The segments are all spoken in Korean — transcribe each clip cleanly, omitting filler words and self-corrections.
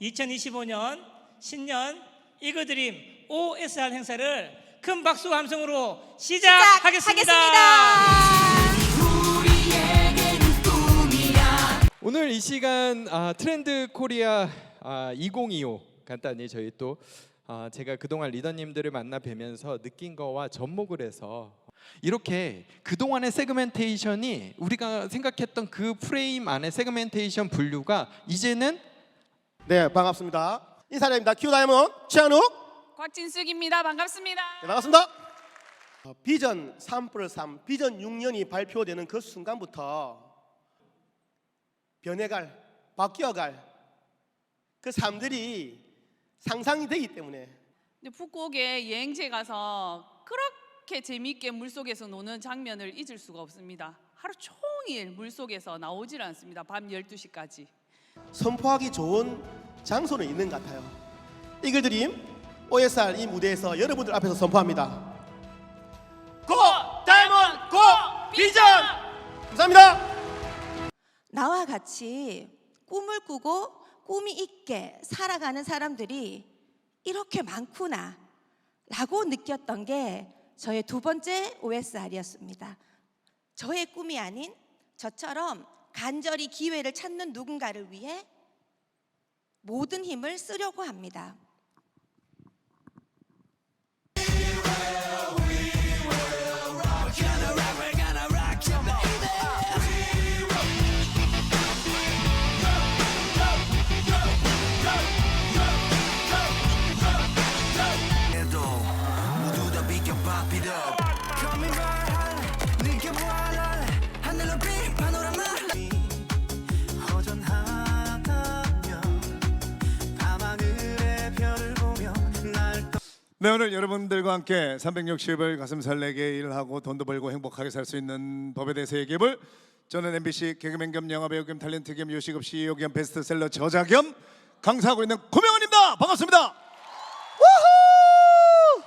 2025년 신년 이글드림 OSR 행사를 큰 박수와 함성으로 시작하겠습니다. 오늘 이 시간 트렌드 코리아 2025 간단히 저희 또 제가 그동안 리더님들을 만나 뵈면서 느낀 거와 접목을 해서 이렇게 그동안의 세그멘테이션이 우리가 생각했던 그 프레임 안에 세그멘테이션 분류가 이제는 네, 반갑습니다. 인사드립니다. 큐 다이몬드 최한욱, 곽진숙입니다. 반갑습니다. 네, 반갑습니다. 비전 3+3, 비전 6년이 발표되는 그 순간부터 변해갈, 바뀌어갈 그 삶들이 상상이 되기 때문에 근데 푸꾸옥에 여행지에 가서 그렇게 재미있게 물속에서 노는 장면을 잊을 수가 없습니다. 하루 종일 물속에서 나오질 않습니다. 밤 12시까지. 선포하기 좋은 장소는 있는 것 같아요. 이글드림 OSR 이 무대에서 여러분들 앞에서 선포합니다. 고! 다이몬드! 고! 비전! 감사합니다. 나와 같이 꿈을 꾸고 꿈이 있게 살아가는 사람들이 이렇게 많구나 라고 느꼈던 게 저의 두 번째 OSR이었습니다. 저의 꿈이 아닌 저처럼 간절히 기회를 찾는 누군가를 위해 모든 힘을 쓰려고 합니다. 네, 오늘 여러분들과 함께 360을 가슴 설레게 일하고 돈도 벌고 행복하게 살 수 있는 법에 대해서 얘기해볼 저는 MBC 개그맨 겸 영화배우 겸 탤런트 겸 요식업 CEO 겸 베스트셀러 저자 겸 강사하고 있는 고명원입니다. 반갑습니다. 우후!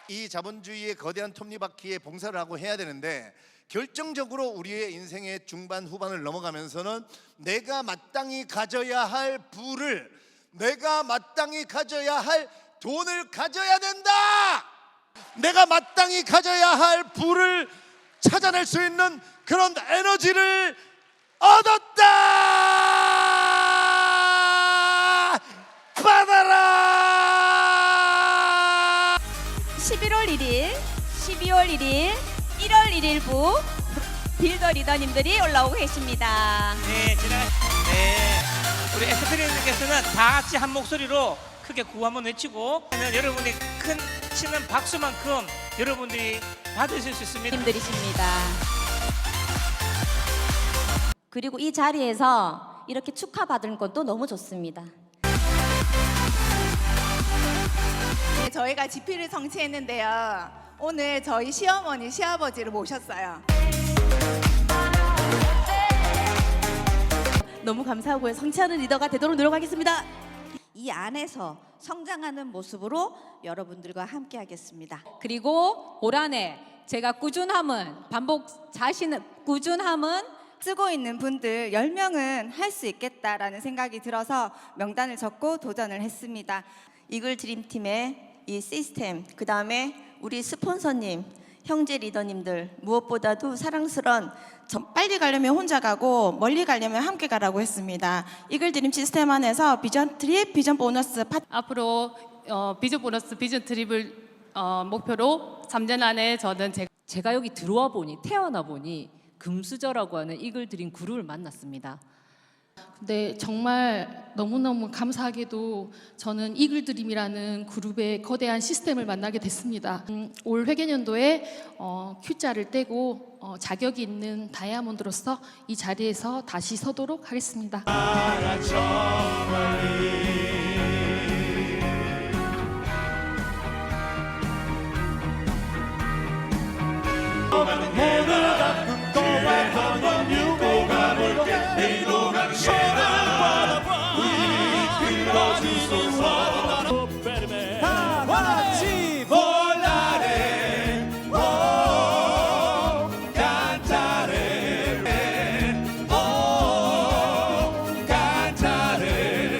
이 자본주의의 거대한 톱니바퀴에 봉사를 하고 해야 되는데 결정적으로 우리의 인생의 중반 후반을 넘어가면서는 내가 마땅히 가져야 할 부를, 내가 마땅히 가져야 할 돈을 가져야 된다. 내가 마땅히 가져야 할 부를 찾아낼 수 있는 그런 에너지를 얻었다. 받아라. 11월 1일, 12월 1일, 1월 1일부 빌더 리더님들이 올라오고 계십니다. 네, 우리 에스프리님께서는 다 같이 한 목소리로 크게 구호 한번 외치고 여러분이 큰 치는 박수만큼 여러분들이 받으실 수 있습니다. 님들이십니다. 그리고 이 자리에서 이렇게 축하받은 것도 너무 좋습니다. 네, 저희가 GP를 성취했는데요. 오늘 저희 시어머니, 시아버지를 모셨어요. 너무 감사하고요. 성취하는 리더가 되도록 노력하겠습니다. 이 안에서 성장하는 모습으로 여러분들과 함께 하겠습니다. 그리고 올 한해 제가 꾸준함은 쓰고 있는 분들 10명은 할 수 있겠다라는 생각이 들어서 명단을 적고 도전을 했습니다. 이글 드림팀의 이 시스템, 그 다음에 우리 스폰서님, 형제 리더님들, 무엇보다도 사랑스러운 빨리 가려면 혼자 가고 멀리 가려면 함께 가라고 했습니다. 이글 드림 시스템 안에서 비전 트립, 비전 보너스 앞으로 비전 보너스, 비전 트립을 목표로 3년 안에 저는 제가 여기 들어와 보니 태어나 보니 금수저라고 하는 이글드림 그룹을 만났습니다. 근데 정말 너무너무 감사하게도 저는 이글드림이라는 그룹의 거대한 시스템을 만나게 됐습니다. 올 회계년도에 Q자를 떼고 자격이 있는 다이아몬드로서 이 자리에서 다시 서도록 하겠습니다. 다 같이 볼라레 오 칸타레 오 칸타레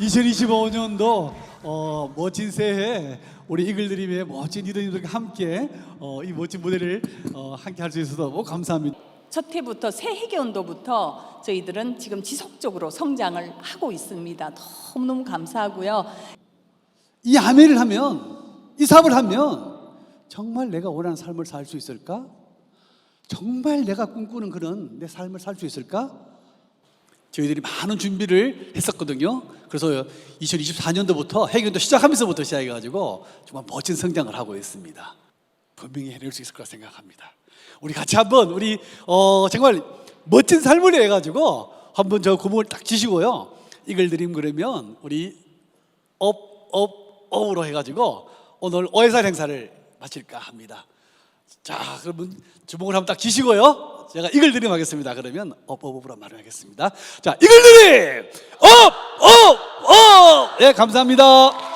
2025년도 멋진 새해 우리 이글드림의 멋진 리더님들과 함께 이 멋진 무대를 함께 할 수 있어서 너무 감사합니다. 첫 해부터 새 해견도부터 저희들은 지금 지속적으로 성장을 하고 있습니다. 너무너무 감사하고요. 이 아멘을 하면, 이 사업을 하면 정말 내가 원하는 삶을 살 수 있을까? 정말 내가 꿈꾸는 그런 내 삶을 살 수 있을까? 저희들이 많은 준비를 했었거든요. 그래서 2024년도부터 해견도 시작하면서부터 시작해가지고 정말 멋진 성장을 하고 있습니다. 분명히 해낼 수 있을 거라 생각합니다. 우리 같이 한번 우리 정말 멋진 삶을 해가지고 한번 저 구멍을 딱 지시고요. 이글드림 그러면 우리 업으로 해가지고 오늘 오해살 행사를 마칠까 합니다. 자, 그러면 주먹을 한번 딱 쥐시고요. 제가 이글드림 하겠습니다. 그러면 업으로 말하겠습니다. 자, 이글드림 업. 예, 감사합니다.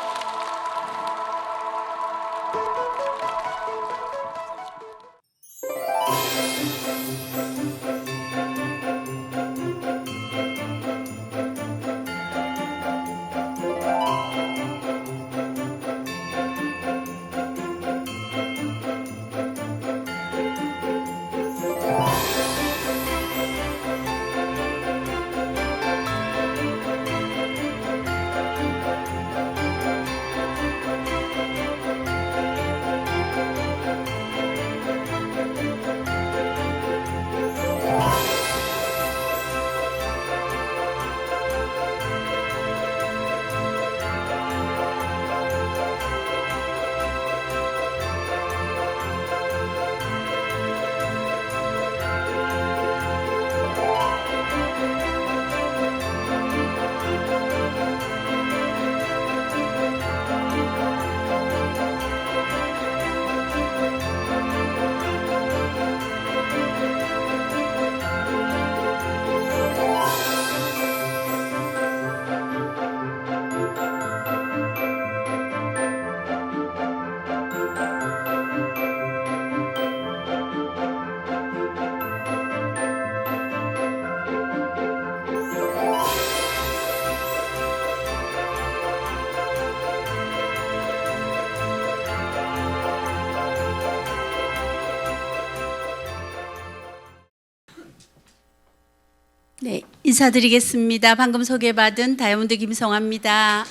네, 인사드리겠습니다. 방금 소개받은 다이아몬드 김성아입니다.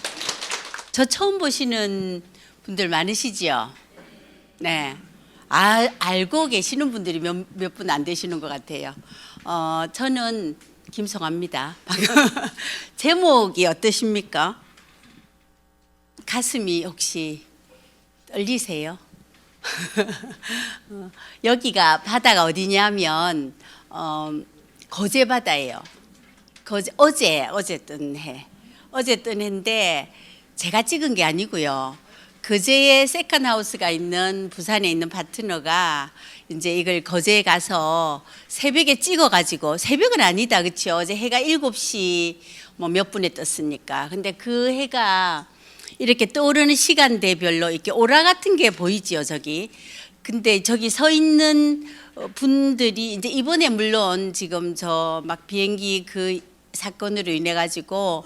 저 처음 보시는 분들 많으시죠? 네, 알고 계시는 분들이 몇 분 안 되시는 것 같아요. 저는 김성아입니다. 제목이 어떠십니까? 가슴이 혹시 떨리세요? 여기가 바다가 어디냐면 거제 바다예요. 어제 뜬 해. 어제 뜬 해인데 제가 찍은 게 아니고요. 거제에 세컨하우스가 있는 부산에 있는 파트너가 이제 이걸 거제에 가서 새벽에 찍어가지고, 새벽은 아니다, 그렇죠? 어제 해가 7시 뭐 몇 분에 떴으니까. 근데 그 해가 이렇게 떠오르는 시간대별로 이렇게 오라 같은 게 보이지요, 저기. 근데 저기 서 있는 분들이 이제 이번에 물론 지금 저 막 비행기 그 사건으로 인해 가지고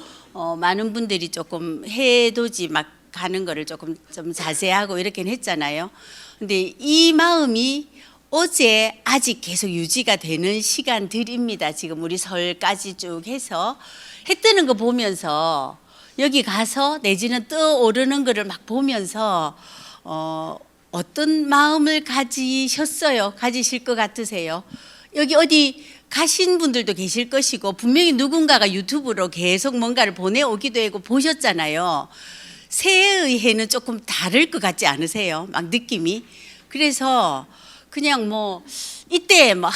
많은 분들이 조금 해돋이 막 가는 거를 조금 좀 자제하고 이렇게는 했잖아요. 근데 이 마음이 어제 아직 계속 유지가 되는 시간들입니다. 지금 우리 설까지 쭉 해서 해 뜨는 거 보면서 여기 가서 내지는 떠오르는 거를 막 보면서 어떤 마음을 가지셨어요? 가지실 것 같으세요? 여기 어디 가신 분들도 계실 것이고 분명히 누군가가 유튜브로 계속 뭔가를 보내오기도 하고 보셨잖아요. 새해의 해는 조금 다를 것 같지 않으세요? 막 느낌이. 그래서 그냥 뭐 이때 뭐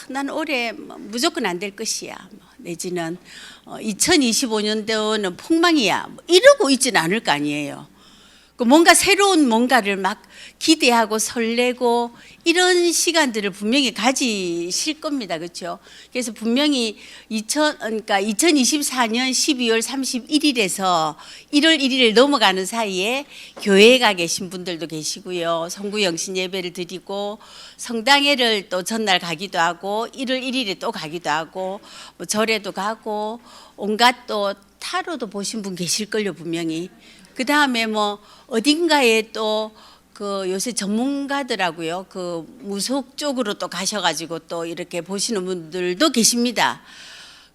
난 올해 무조건 안 될 것이야, 내지는 2025년도는 폭망이야, 뭐 이러고 있지는 않을 거 아니에요. 뭔가 새로운 뭔가를 막 기대하고 설레고 이런 시간들을 분명히 가지실 겁니다. 그렇죠? 그래서 분명히 2024년 12월 31일에서 1월 1일을 넘어가는 사이에 교회에 가 계신 분들도 계시고요. 성구영신 예배를 드리고 성당회를 또 전날 가기도 하고 1월 1일에 또 가기도 하고 뭐 절에도 가고 온갖 또 타로도 보신 분 계실걸요 분명히. 그 다음에 뭐 어딘가에 또 그 요새 전문가들하고요, 그 무속 쪽으로 또 가셔가지고 또 이렇게 보시는 분들도 계십니다.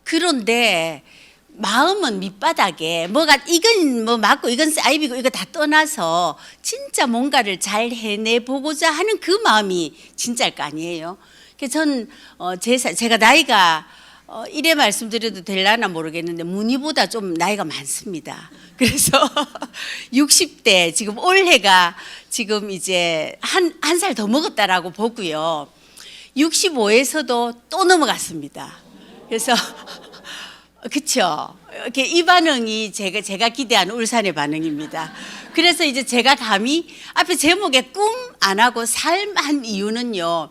그런데 마음은 밑바닥에 뭐가 이건 뭐 맞고 이건 사이비고 이거 다 떠나서 진짜 뭔가를 잘 해내보고자 하는 그 마음이 진짜일 거 아니에요. 그래서 전 제가 나이가 이래 말씀드려도 될라나 모르겠는데 무늬보다 좀 나이가 많습니다. 그래서 60대 지금 올해가 지금 이제 한 살 더 먹었다라고 보고요. 65에서도 또 넘어갔습니다. 그래서 그렇죠. 이렇게 이 반응이 제가 기대한 울산의 반응입니다. 그래서 이제 제가 감히 앞에 제목에 꿈 안 하고 삶 한 이유는요.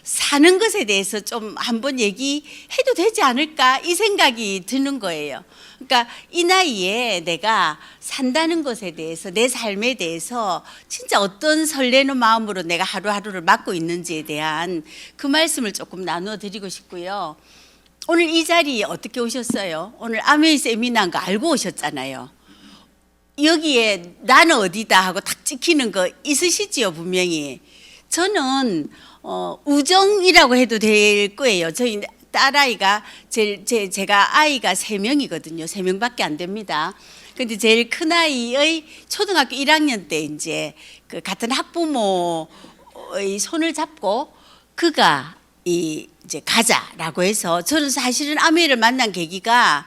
사는 것에 대해서 좀 한번 얘기해도 되지 않을까 이 생각이 드는 거예요. 그러니까 이 나이에 내가 산다는 것에 대해서 내 삶에 대해서 진짜 어떤 설레는 마음으로 내가 하루하루를 맞고 있는지에 대한 그 말씀을 조금 나누어 드리고 싶고요. 오늘 이 자리에 어떻게 오셨어요? 오늘 아메이 세미나인 거 알고 오셨잖아요. 여기에 나는 어디다 하고 탁 찍히는 거 있으시지요 분명히. 저는 우정이라고 해도 될 거예요. 저희 딸아이가 제가 아이가 3명이거든요. 3명밖에 안 됩니다. 근데 제일 큰 아이의 초등학교 1학년 때 이제 그 같은 학부모의 손을 잡고 그가 이제 가자라고 해서 저는 사실은 아메이를 만난 계기가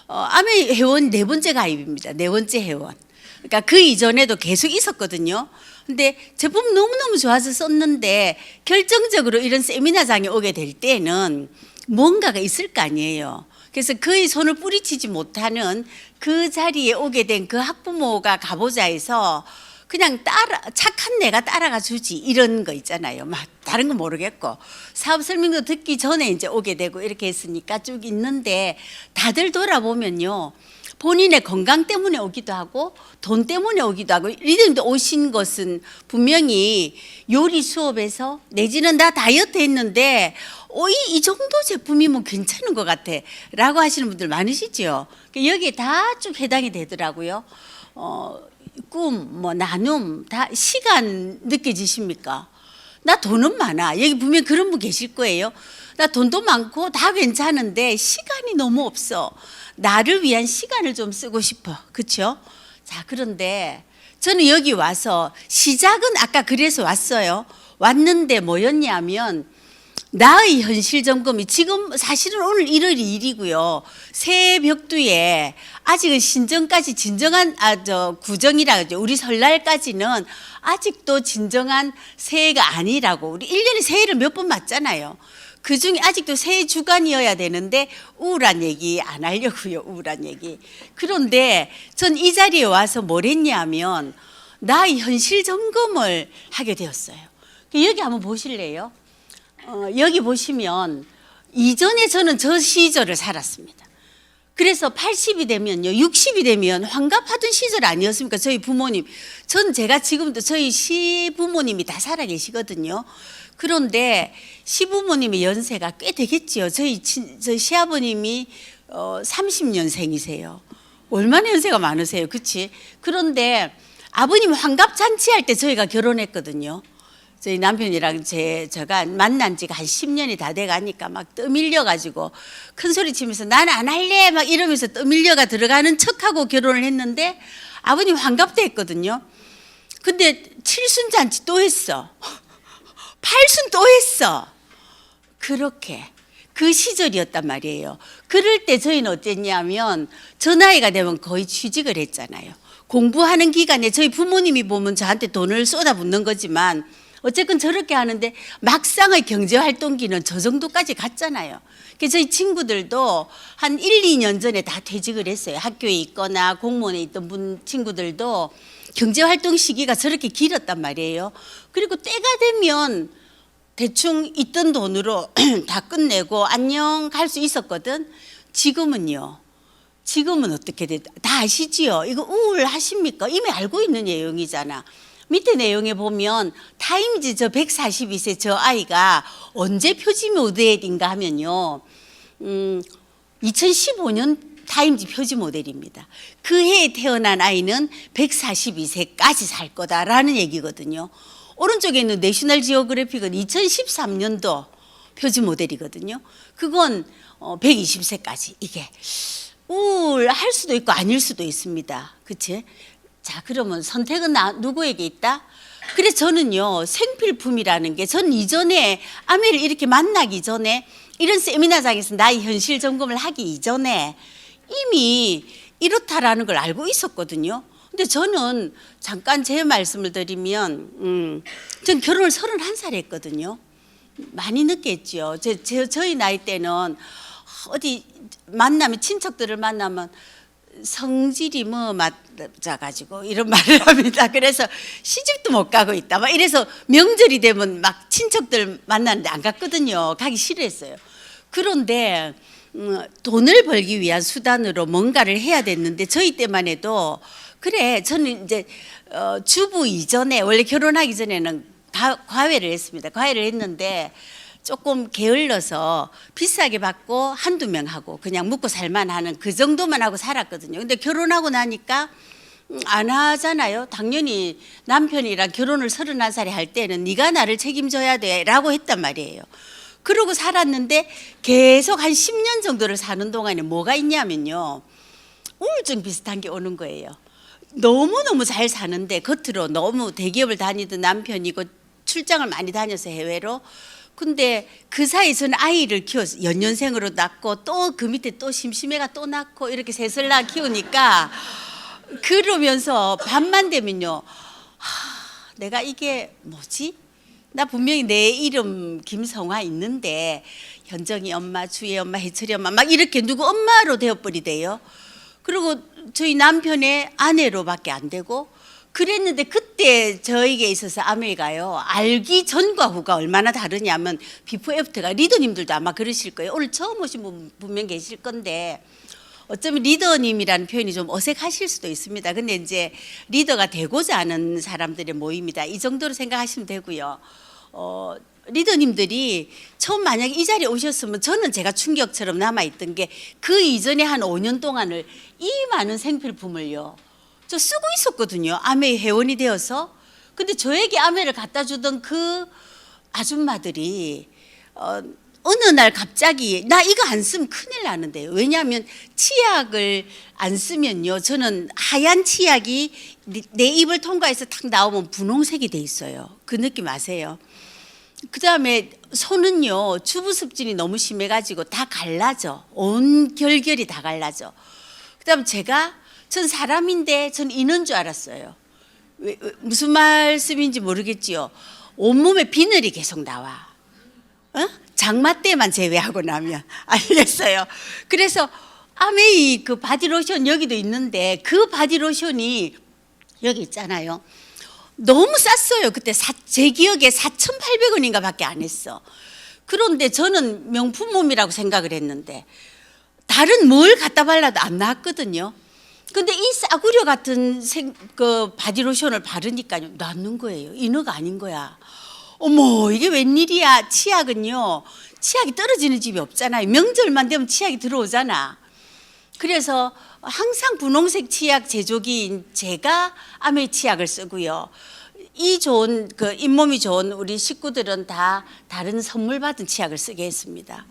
아메이 회원 4번째 가입입니다. 4번째 회원. 그러니까 그 이전에도 계속 있었거든요. 근데 제품 너무너무 좋아서 썼는데 결정적으로 이런 세미나장에 오게 될 때는 뭔가가 있을 거 아니에요. 그래서 그의 손을 뿌리치지 못하는 그 자리에 오게 된 그 학부모가 가보자 해서 그냥 착한 내가 따라가 주지 이런 거 있잖아요. 막 다른 건 모르겠고 사업 설명도 듣기 전에 이제 오게 되고 이렇게 했으니까 쭉 있는데 다들 돌아보면요. 본인의 건강 때문에 오기도 하고 돈 때문에 오기도 하고 리더님도 오신 것은 분명히 요리 수업에서 내지는 나 다이어트 했는데 이 정도 제품이면 괜찮은 것 같아 라고 하시는 분들 많으시죠. 여기에 다 쭉 해당이 되더라고요. 꿈, 뭐 나눔, 다 시간 느껴지십니까? 나 돈은 많아. 여기 분명 그런 분 계실 거예요. 나 돈도 많고 다 괜찮은데 시간이 너무 없어. 나를 위한 시간을 좀 쓰고 싶어. 그렇죠? 자, 그런데 저는 여기 와서 시작은 아까 그래서 왔어요. 왔는데 뭐였냐면 나의 현실 점검이 지금 사실은 오늘 1월 2일이고요. 새해 벽두에 아직은 신정까지 진정한 구정이라 그러죠. 우리 설날까지는 아직도 진정한 새해가 아니라고. 우리 1년에 새해를 몇 번 맞잖아요. 그중에 아직도 새해 주간이어야 되는데 우울한 얘기 안 하려고요. 우울한 얘기. 그런데 전 이 자리에 와서 뭘 했냐면 나의 현실 점검을 하게 되었어요. 여기 한번 보실래요? 여기 보시면 이전에 저는 저 시절을 살았습니다. 그래서 80이 되면요, 60이 되면 환갑하던 시절 아니었습니까? 저희 부모님. 제가 지금도 저희 시부모님이 다 살아 계시거든요. 그런데 시부모님의 연세가 꽤 되겠지요. 저희 시아버님이 30년생이세요. 얼마나 연세가 많으세요, 그렇지? 그런데 아버님 환갑잔치할 때 저희가 결혼했거든요. 저희 남편이랑 제가 만난 지가 한 10년이 다 돼가니까 막 떠밀려가지고 큰 소리 치면서 난 안 할래 막 이러면서 떠밀려가 들어가는 척하고 결혼을 했는데 아버님 환갑 때 했거든요. 근데 칠순잔치 또 했어. 8순 또 했어. 그렇게 그 시절이었단 말이에요. 그럴 때 저희는 어땠냐면 저 나이가 되면 거의 취직을 했잖아요. 공부하는 기간에 저희 부모님이 보면 저한테 돈을 쏟아붓는 거지만 어쨌든 저렇게 하는데 막상의 경제활동기는 저 정도까지 갔잖아요. 그래서 저희 친구들도 한 1, 2년 전에 다 퇴직을 했어요. 학교에 있거나 공무원에 있던 친구들도 경제활동 시기가 저렇게 길었단 말이에요. 그리고 때가 되면 대충 있던 돈으로 다 끝내고 안녕 갈 수 있었거든. 지금은요. 지금은 어떻게 다 아시지요? 이거 우울하십니까? 이미 알고 있는 내용이잖아. 밑에 내용에 보면 타임즈 저 142세 저 아이가 언제 표지 모델인가 하면요. 2015년 타임지 표지 모델입니다. 그 해에 태어난 아이는 142세까지 살 거다라는 얘기거든요. 오른쪽에 있는 내셔널 지오그래픽은 2013년도 표지 모델이거든요. 그건 120세까지 이게 우울할 수도 있고 아닐 수도 있습니다. 그치? 자, 그러면 선택은 누구에게 있다? 그래서 저는요, 생필품이라는 게, 저는 이전에 아메를 이렇게 만나기 전에 이런 세미나장에서 나의 현실 점검을 하기 이전에 이미 이렇다라는 걸 알고 있었거든요. 근데 저는 잠깐 제 말씀을 드리면, 전 결혼을 31살에 했거든요. 많이 늦게 했죠. 저희 나이 때는 어디 만나면, 친척들을 만나면 성질이 뭐 맞아가지고 이런 말을 합니다. 그래서 시집도 못 가고 있다. 막 이래서 명절이 되면 막 친척들 만나는데 안 갔거든요. 가기 싫어했어요. 그런데 돈을 벌기 위한 수단으로 뭔가를 해야 됐는데 저희 때만 해도 그래, 저는 이제 주부 이전에, 원래 결혼하기 전에는 과외를 했습니다. 과외를 했는데 조금 게을러서 비싸게 받고 한두 명 하고 그냥 먹고 살만하는 그 정도만 하고 살았거든요. 근데 결혼하고 나니까 안 하잖아요. 당연히 남편이랑 결혼을 31살에 할 때는 네가 나를 책임져야 돼 라고 했단 말이에요. 그러고 살았는데 계속 한 10년 정도를 사는 동안에 뭐가 있냐면요, 우울증 비슷한 게 오는 거예요. 너무너무 잘 사는데 겉으로 너무 대기업을 다니던 남편이고 출장을 많이 다녀서 해외로, 근데 그 사이 저는 아이를 키워서 연년생으로 낳고 또 그 밑에 또 심심해가 또 낳고 이렇게 셋을 낳아 키우니까, 그러면서 밤만 되면요, 내가 이게 뭐지? 나 분명히 내 이름 김성화 있는데 현정이 엄마, 주혜 엄마, 해철이 엄마 막 이렇게 누구 엄마로 되어버리대요. 그리고 저희 남편의 아내로밖에 안 되고 그랬는데, 그때 저에게 있어서 아메가요, 알기 전과 후가 얼마나 다르냐면 비포 애프터가, 리더님들도 아마 그러실 거예요. 오늘 처음 오신 분 분명 계실 건데 어쩌면 리더님이라는 표현이 좀 어색하실 수도 있습니다. 근데 이제 리더가 되고자 하는 사람들의 모임이다, 이 정도로 생각하시면 되고요. 리더님들이 처음 만약에 이 자리에 오셨으면 저는 제가 충격처럼 남아있던 게, 그 이전에 한 5년 동안을 이 많은 생필품을요 저 쓰고 있었거든요. 아메 회원이 되어서. 근데 저에게 아메를 갖다 주던 그 아줌마들이 어느 날 갑자기 나 이거 안 쓰면 큰일 나는데요. 왜냐하면 치약을 안 쓰면요, 저는 하얀 치약이 내 입을 통과해서 탁 나오면 분홍색이 돼 있어요. 그 느낌 아세요? 그 다음에 손은요, 주부 습진이 너무 심해가지고 다 갈라져. 온 결결이 다 갈라져. 그 다음 전 사람인데 전 인은 줄 알았어요. 무슨 말씀인지 모르겠지요. 온몸에 비늘이 계속 나와. 장마 때만 제외하고 나면. 알겠어요. 그래서 아메이 그 바디로션 여기도 있는데, 그 바디로션이 여기 있잖아요. 너무 쌌어요. 그때 제 기억에 4,800원인가 밖에 안 했어. 그런데 저는 명품 몸이라고 생각을 했는데 다른 뭘 갖다 발라도 안 나왔거든요. 근데 이 싸구려 같은 그 바디로션을 바르니까요, 낫는 거예요. 인어가 아닌 거야. 어머, 이게 웬일이야. 치약은요, 치약이 떨어지는 집이 없잖아요. 명절만 되면 치약이 들어오잖아. 그래서 항상 분홍색 치약 제조기인 제가 아메 치약을 쓰고요. 이 좋은 그 잇몸이 좋은 우리 식구들은 다 다른 선물 받은 치약을 쓰게 했습니다.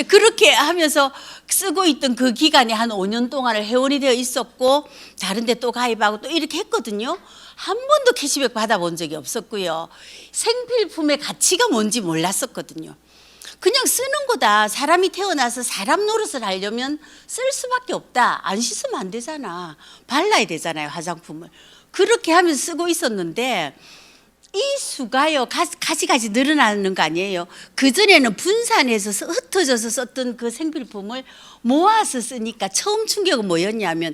그렇게 하면서 쓰고 있던 그 기간에 한 5년 동안을 회원이 되어 있었고, 다른 데 또 가입하고 또 이렇게 했거든요. 한 번도 캐시백 받아본 적이 없었고요. 생필품의 가치가 뭔지 몰랐었거든요. 그냥 쓰는 거다. 사람이 태어나서 사람 노릇을 하려면 쓸 수밖에 없다. 안 씻으면 안 되잖아. 발라야 되잖아요, 화장품을. 그렇게 하면서 쓰고 있었는데 이 수가요, 가지가지 늘어나는 거 아니에요. 그전에는 분산해서 흩어져서 썼던 그 생필품을 모아서 쓰니까 처음 충격은 뭐였냐면,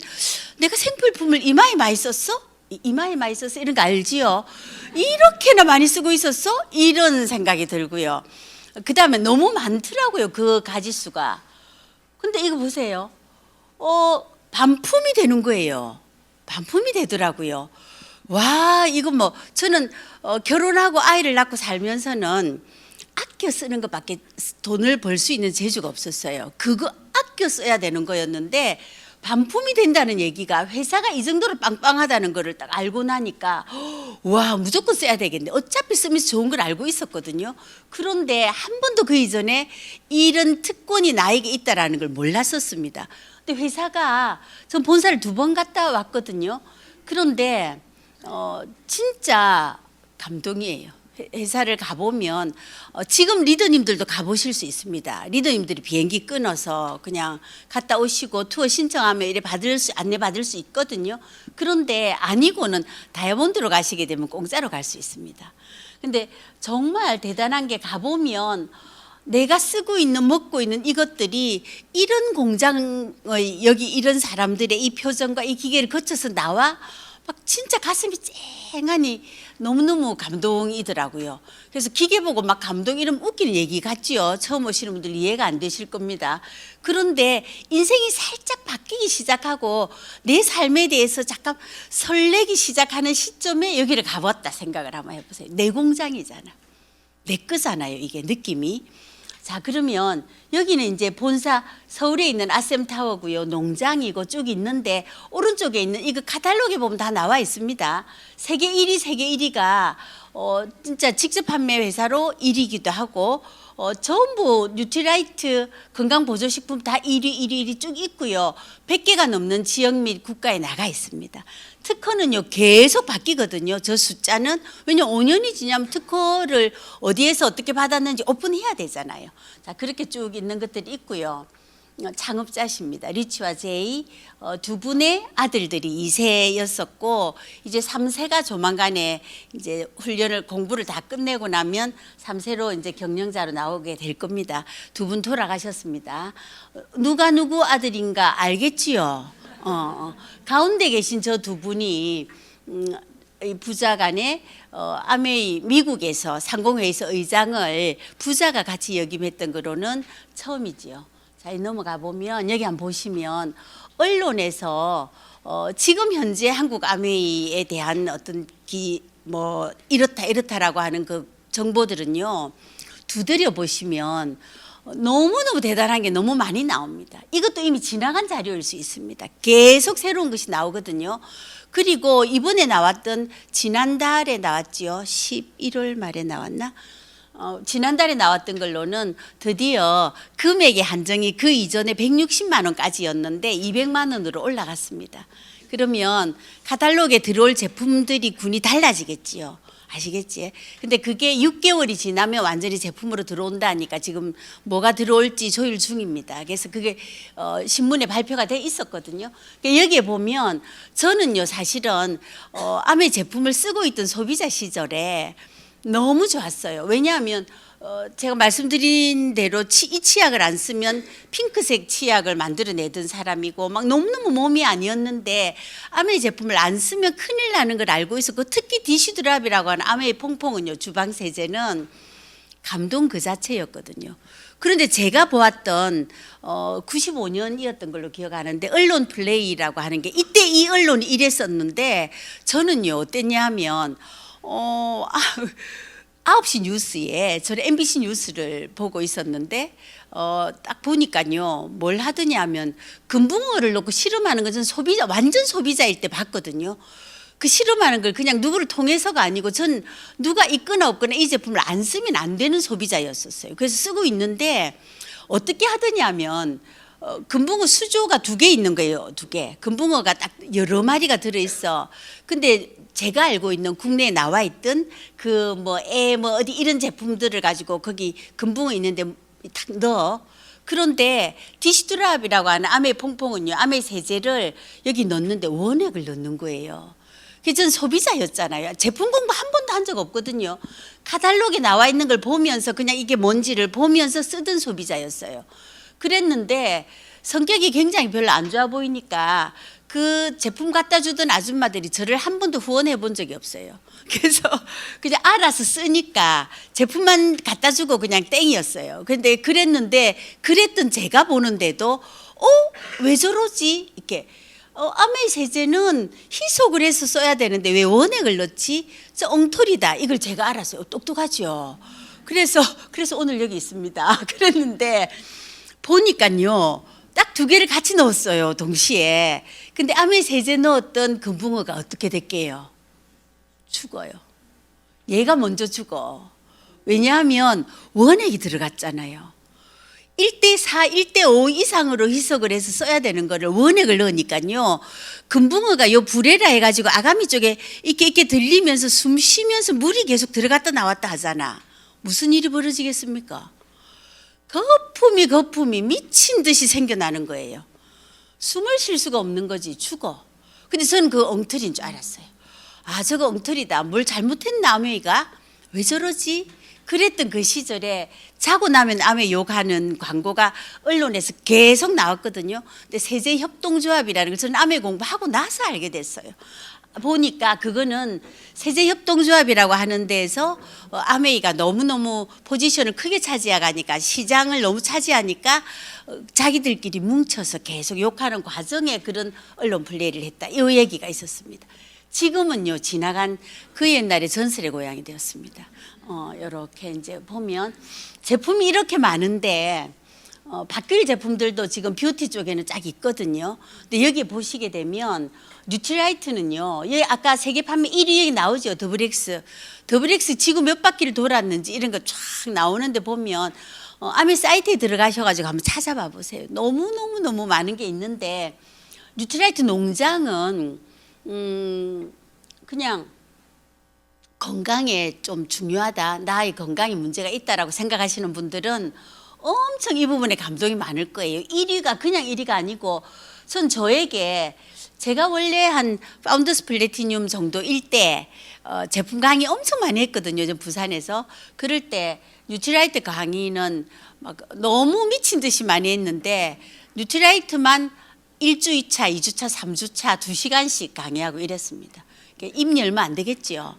내가 생필품을 이마에 많이 썼어? 이마에 많이 썼어? 이런 거 알지요? 이렇게나 많이 쓰고 있었어? 이런 생각이 들고요. 그 다음에 너무 많더라고요, 그 가지수가. 근데 이거 보세요. 반품이 되는 거예요. 반품이 되더라고요. 와, 이거 뭐 저는 결혼하고 아이를 낳고 살면서는 아껴 쓰는 것밖에 돈을 벌 수 있는 재주가 없었어요. 그거 아껴 써야 되는 거였는데 반품이 된다는 얘기가 회사가 이 정도로 빵빵하다는 거를 딱 알고 나니까 와, 무조건 써야 되겠네. 어차피 쓰면서 좋은 걸 알고 있었거든요. 그런데 한 번도 그 이전에 이런 특권이 나에게 있다라는 걸 몰랐었습니다. 근데 회사가 전 본사를 2번 갔다 왔거든요. 그런데 진짜 감동이에요. 회사를 가보면 지금 리더님들도 가보실 수 있습니다. 리더님들이 비행기 끊어서 그냥 갔다 오시고 투어 신청하면 이래 안내 받을 수 있거든요. 그런데 아니고는 다이아몬드로 가시게 되면 공짜로 갈 수 있습니다. 근데 정말 대단한 게 가보면 내가 쓰고 있는 먹고 있는 이것들이 이런 공장의 여기 이런 사람들의 이 표정과 이 기계를 거쳐서 나와 막 진짜 가슴이 쨍하니 너무너무 감동이더라고요. 그래서 기계 보고 막 감동 이러면 웃기는 얘기 같지요. 처음 오시는 분들 이해가 안 되실 겁니다. 그런데 인생이 살짝 바뀌기 시작하고 내 삶에 대해서 잠깐 설레기 시작하는 시점에 여기를 가봤다 생각을 한번 해보세요. 내 공장이잖아. 내 거잖아요. 이게 느낌이. 자, 그러면 여기는 이제 본사 서울에 있는 아셈타워고요. 농장이고 쭉 있는데 오른쪽에 있는 이거 카탈로그에 보면 다 나와 있습니다. 세계 1위, 세계 1위가 진짜 직접 판매 회사로 1위기도 하고 전부 뉴트라이트 건강보조식품 다 1위 쭉 있고요. 100개가 넘는 지역 및 국가에 나가 있습니다. 특허는요 계속 바뀌거든요. 저 숫자는 왜냐면 5년이 지나면 특허를 어디에서 어떻게 받았는지 오픈해야 되잖아요. 자, 그렇게 쭉 있는 것들이 있고요. 창업자십니다. 리치와 제이 2분의 아들들이 2세였었고 이제 3세가 조만간에 이제 훈련을 공부를 다 끝내고 나면 3세로 이제 경영자로 나오게 될 겁니다. 2분 돌아가셨습니다. 누가 누구 아들인가 알겠지요? 가운데 계신 저 2분이 부자간에 아메이 미국에서 상공회의소 의장을 부자가 같이 역임했던 거로는 처음이지요. 자, 넘어가 보면 여기 한번 보시면 언론에서 지금 현재 한국 아메이에 대한 어떤 뭐 이렇다라고 하는 그 정보들은요 두드려 보시면 너무너무 대단한 게 너무 많이 나옵니다. 이것도 이미 지나간 자료일 수 있습니다. 계속 새로운 것이 나오거든요. 그리고 이번에 나왔던 지난달에 나왔지요. 11월 말에 나왔나? 지난달에 나왔던 걸로는 드디어 금액의 한정이 그 이전에 160만 원까지였는데 200만 원으로 올라갔습니다. 그러면 카탈로그에 들어올 제품들이 군이 달라지겠지요. 아시겠지? 근데 그게 6개월이 지나면 완전히 제품으로 들어온다니까 지금 뭐가 들어올지 조율 중입니다. 그래서 그게 신문에 발표가 돼 있었거든요. 그러니까 여기에 보면 저는요 사실은 아메 제품을 쓰고 있던 소비자 시절에 너무 좋았어요. 왜냐하면 제가 말씀드린 대로 이 치약을 안 쓰면 핑크색 치약을 만들어내던 사람이고 막 너무너무 몸이 아니었는데 아메이 제품을 안 쓰면 큰일 나는 걸 알고 있었고 특히 디시드랍이라고 하는 아메이 퐁퐁은요 주방 세제는 감동 그 자체였거든요. 그런데 제가 보았던 95년이었던 걸로 기억하는데 언론 플레이라고 하는 게 이때 이 언론이 이랬었는데 저는요 어땠냐 하면 9시 뉴스에 저는 MBC 뉴스를 보고 있었는데 딱 보니까요 뭘 하더냐 하면 금붕어를 놓고 실험하는 것은 완전 소비자일 때 봤거든요. 그 실험하는 걸 그냥 누구를 통해서가 아니고 전 누가 있거나 없거나 이 제품을 안 쓰면 안 되는 소비자였었어요. 그래서 쓰고 있는데 어떻게 하더냐 하면 금붕어 수조가 2개 있는 거예요. 2개. 금붕어가 딱 여러 마리가 들어있어. 근데 제가 알고 있는 국내에 나와 있던 그 어디 이런 제품들을 가지고 거기 금붕어 있는데 딱 넣어. 그런데 디시드랍이라고 하는 아메이 퐁퐁은요, 아메이 세제를 여기 넣는데 원액을 넣는 거예요. 그래서 전 소비자였잖아요. 제품 공부 한 번도 한 적 없거든요. 카탈로그에 나와 있는 걸 보면서 그냥 이게 뭔지를 보면서 쓰던 소비자였어요. 그랬는데 성격이 굉장히 별로 안 좋아 보이니까 그 제품 갖다 주던 아줌마들이 저를 한 번도 후원해 본 적이 없어요. 그래서 그냥 알아서 쓰니까 제품만 갖다 주고 그냥 땡이었어요. 그런데 그랬던 제가 보는데도 왜 저러지? 이렇게 아메이 세제는 희석을 해서 써야 되는데 왜 원액을 넣지? 저 엉터리다. 이걸 제가 알았어요. 똑똑하죠. 그래서 오늘 여기 있습니다. 그랬는데 보니까요. 딱 두 개를 같이 넣었어요, 동시에. 근데 암의 세제 넣었던 금붕어가 어떻게 됐게요? 죽어요. 얘가 먼저 죽어. 왜냐하면 원액이 들어갔잖아요. 1대4, 1대5 이상으로 희석을 해서 써야 되는 거를 원액을 넣으니까요. 금붕어가 요 불에라 해가지고 아가미 쪽에 이렇게 들리면서 숨 쉬면서 물이 계속 들어갔다 나왔다 하잖아. 무슨 일이 벌어지겠습니까? 거품이 미친 듯이 생겨나는 거예요. 숨을 쉴 수가 없는 거지. 죽어. 근데 저는 그 엉터리인 줄 알았어요. 아, 저거 엉터리다. 뭘 잘못했나 아메이가? 왜 저러지? 그랬던 그 시절에 자고 나면 암에 욕하는 광고가 언론에서 계속 나왔거든요. 근데 세제협동조합이라는 걸 저는 암에 공부하고 나서 알게 됐어요. 보니까 그거는 세제협동조합이라고 하는 데에서 아메이가 너무너무 포지션을 크게 차지하니까 시장을 너무 차지하니까 자기들끼리 뭉쳐서 계속 욕하는 과정에 그런 언론 플레이를 했다. 이 얘기가 있었습니다. 지금은요, 지나간 그 옛날의 전설의 고향이 되었습니다. 이렇게 이제 보면 제품이 이렇게 많은데 바뀔 제품들도 지금 뷰티 쪽에는 쫙 있거든요. 근데 여기 보시게 되면 뉴트라이트는요, 여기 아까 세계 판매 1위에 나오죠. 더블엑스 지구 몇 바퀴를 돌았는지 이런 거 쫙 나오는데 보면 아메 사이트에 들어가셔가지고 한번 찾아봐 보세요. 너무 많은 게 있는데 뉴트라이트 농장은 그냥 건강에 좀 중요하다, 나의 건강에 문제가 있다라고 생각하시는 분들은 엄청 이 부분에 감동이 많을 거예요. 1위가 그냥 1위가 아니고 저에게 제가 원래 한 파운더스 플래티늄 정도일 때 제품 강의 엄청 많이 했거든요. 전 부산에서. 그럴 때 뉴트라이트 강의는 막 너무 미친 듯이 많이 했는데 뉴트라이트만 1주 2차, 2주차, 3주차 2시간씩 강의하고 이랬습니다. 입 열면 안 되겠죠.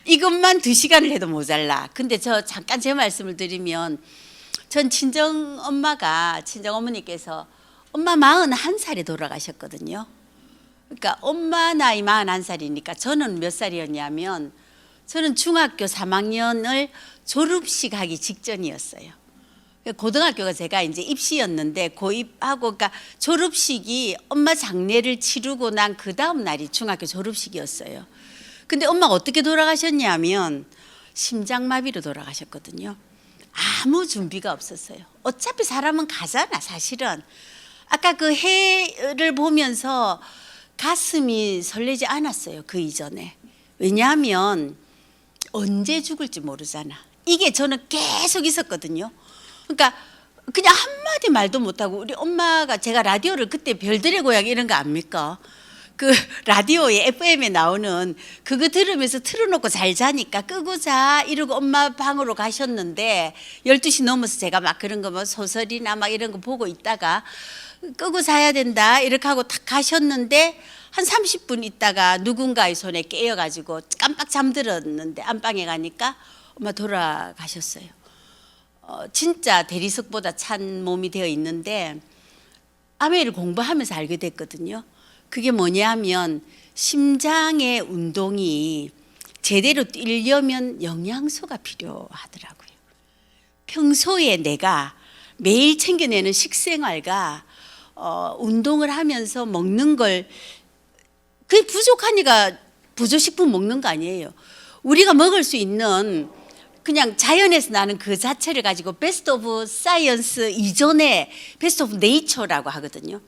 이것만 2시간을 해도 모자라. 근데 저 잠깐 제 말씀을 드리면 전 친정 어머니께서 엄마 41살에 돌아가셨거든요. 그러니까 엄마 나이 41살이니까 저는 몇 살이었냐면 저는 중학교 3학년을 졸업식 하기 직전이었어요. 고등학교가 제가 이제 입시였는데 고입하고 그러니까 졸업식이 엄마 장례를 치르고 난 그 다음 날이 중학교 졸업식이었어요. 근데 엄마가 어떻게 돌아가셨냐면 심장마비로 돌아가셨거든요. 아무 준비가 없었어요. 어차피 사람은 가잖아, 사실은. 아까 그 해를 보면서 가슴이 설레지 않았어요, 그 이전에. 왜냐하면 언제 죽을지 모르잖아. 이게 저는 계속 있었거든요. 그러니까 그냥 한마디 말도 못하고 우리 엄마가 제가 라디오를 그때 별들의 고향 이런 거 압니까? 그 라디오에 FM에 나오는 그거 들으면서 틀어놓고 잘 자니까 끄고 자 이러고 엄마 방으로 가셨는데 12시 넘어서 제가 막 그런 거 뭐 소설이나 막 이런 거 보고 있다가 끄고 자야 된다 이렇게 하고 탁 가셨는데 한 30분 있다가 누군가의 손에 깨어가지고 깜빡 잠들었는데 안방에 가니까 엄마 돌아가셨어요. 진짜 대리석보다 찬 몸이 되어 있는데 아메를 공부하면서 알게 됐거든요. 그게 뭐냐면 심장의 운동이 제대로 뛰려면 영양소가 필요하더라고요. 평소에 내가 매일 챙겨내는 식생활과 운동을 하면서 먹는 걸 그게 부족하니까 부조식품 먹는 거 아니에요. 우리가 먹을 수 있는 그냥 자연에서 나는 그 자체를 가지고 베스트 오브 사이언스 이전에 베스트 오브 네이처라고 하거든요.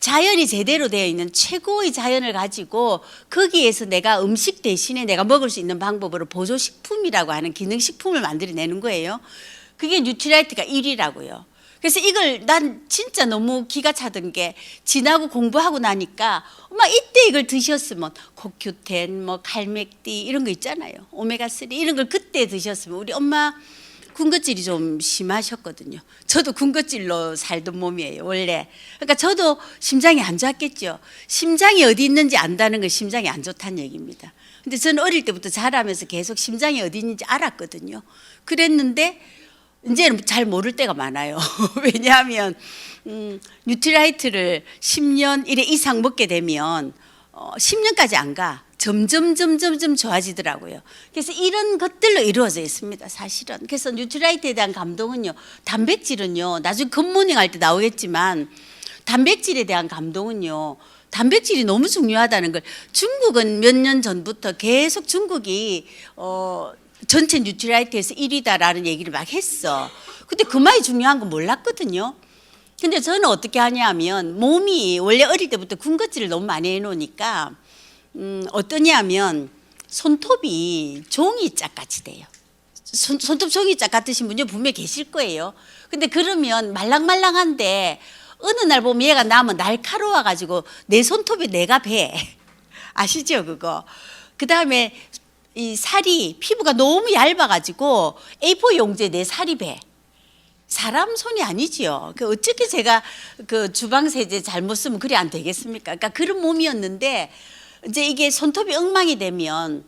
자연이 제대로 되어 있는 최고의 자연을 가지고 거기에서 내가 음식 대신에 내가 먹을 수 있는 방법으로 보조식품이라고 하는 기능식품을 만들어내는 거예요. 그게 뉴트라이트가 1위라고요. 그래서 이걸 난 진짜 너무 기가 차던 게 지나고 공부하고 나니까 엄마 이때 이걸 드셨으면 코큐텐 뭐 칼맥디 이런 거 있잖아요. 오메가3 이런 걸 그때 드셨으면 우리 엄마 군것질이 좀 심하셨거든요. 저도 군것질로 살던 몸이에요, 원래. 그러니까 저도 심장이 안 좋았겠죠. 심장이 어디 있는지 안다는 건 심장이 안 좋다는 얘기입니다. 근데 저는 어릴 때부터 자라면서 계속 심장이 어디 있는지 알았거든요. 그랬는데 이제는 잘 모를 때가 많아요. 왜냐하면 뉴트라이트를 10년 이상 먹게 되면 10년까지 안 가. 점점 좋아지더라고요. 그래서 이런 것들로 이루어져 있습니다, 사실은. 그래서 뉴트라이트에 대한 감동은요, 단백질은요, 나중에 굿모닝 할 때 나오겠지만 단백질에 대한 감동은요, 단백질이 너무 중요하다는 걸, 중국은 몇 년 전부터 계속 중국이 전체 뉴트라이트에서 1위다라는 얘기를 막 했어. 근데 그 말이 중요한 건 몰랐거든요. 근데 저는 어떻게 하냐면, 몸이 원래 어릴 때부터 군것질을 너무 많이 해놓으니까 어떠냐면 손톱이 종이짝 같이 돼요. 손톱 종이짝 같으신 분이 분명히 계실 거예요. 근데 그러면 말랑말랑한데 어느 날 보면 얘가 나면 날카로워 가지고 내 손톱이 내가 배. 아시죠, 그거? 그 다음에 이 살이, 피부가 너무 얇아 가지고 A4 용지에 내 살이 배. 사람 손이 아니지요. 그 어떻게 제가 그 주방 세제 잘못 쓰면 그래 안 되겠습니까? 그러니까 그런 몸이었는데, 이제 이게 손톱이 엉망이 되면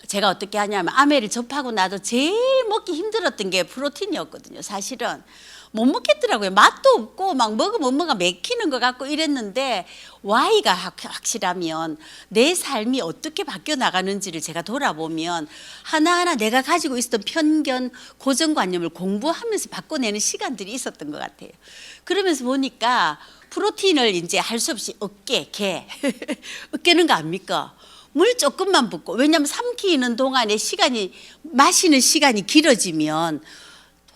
제가 어떻게 하냐면, 아메를 접하고 나도 제일 먹기 힘들었던 게 프로틴이었거든요. 사실은 못 먹겠더라고요. 맛도 없고 막 먹으면 뭐가 맥히는 것 같고 이랬는데, Y가 확실하면 내 삶이 어떻게 바뀌어 나가는지를 제가 돌아보면 하나하나 내가 가지고 있었던 편견, 고정관념을 공부하면서 바꿔내는 시간들이 있었던 것 같아요. 그러면서 보니까 프로틴을 이제 할 수 없이 어깨, 개 어깨는 거 압니까? 물 조금만 붓고, 왜냐하면 삼키는 동안에 마시는 시간이 길어지면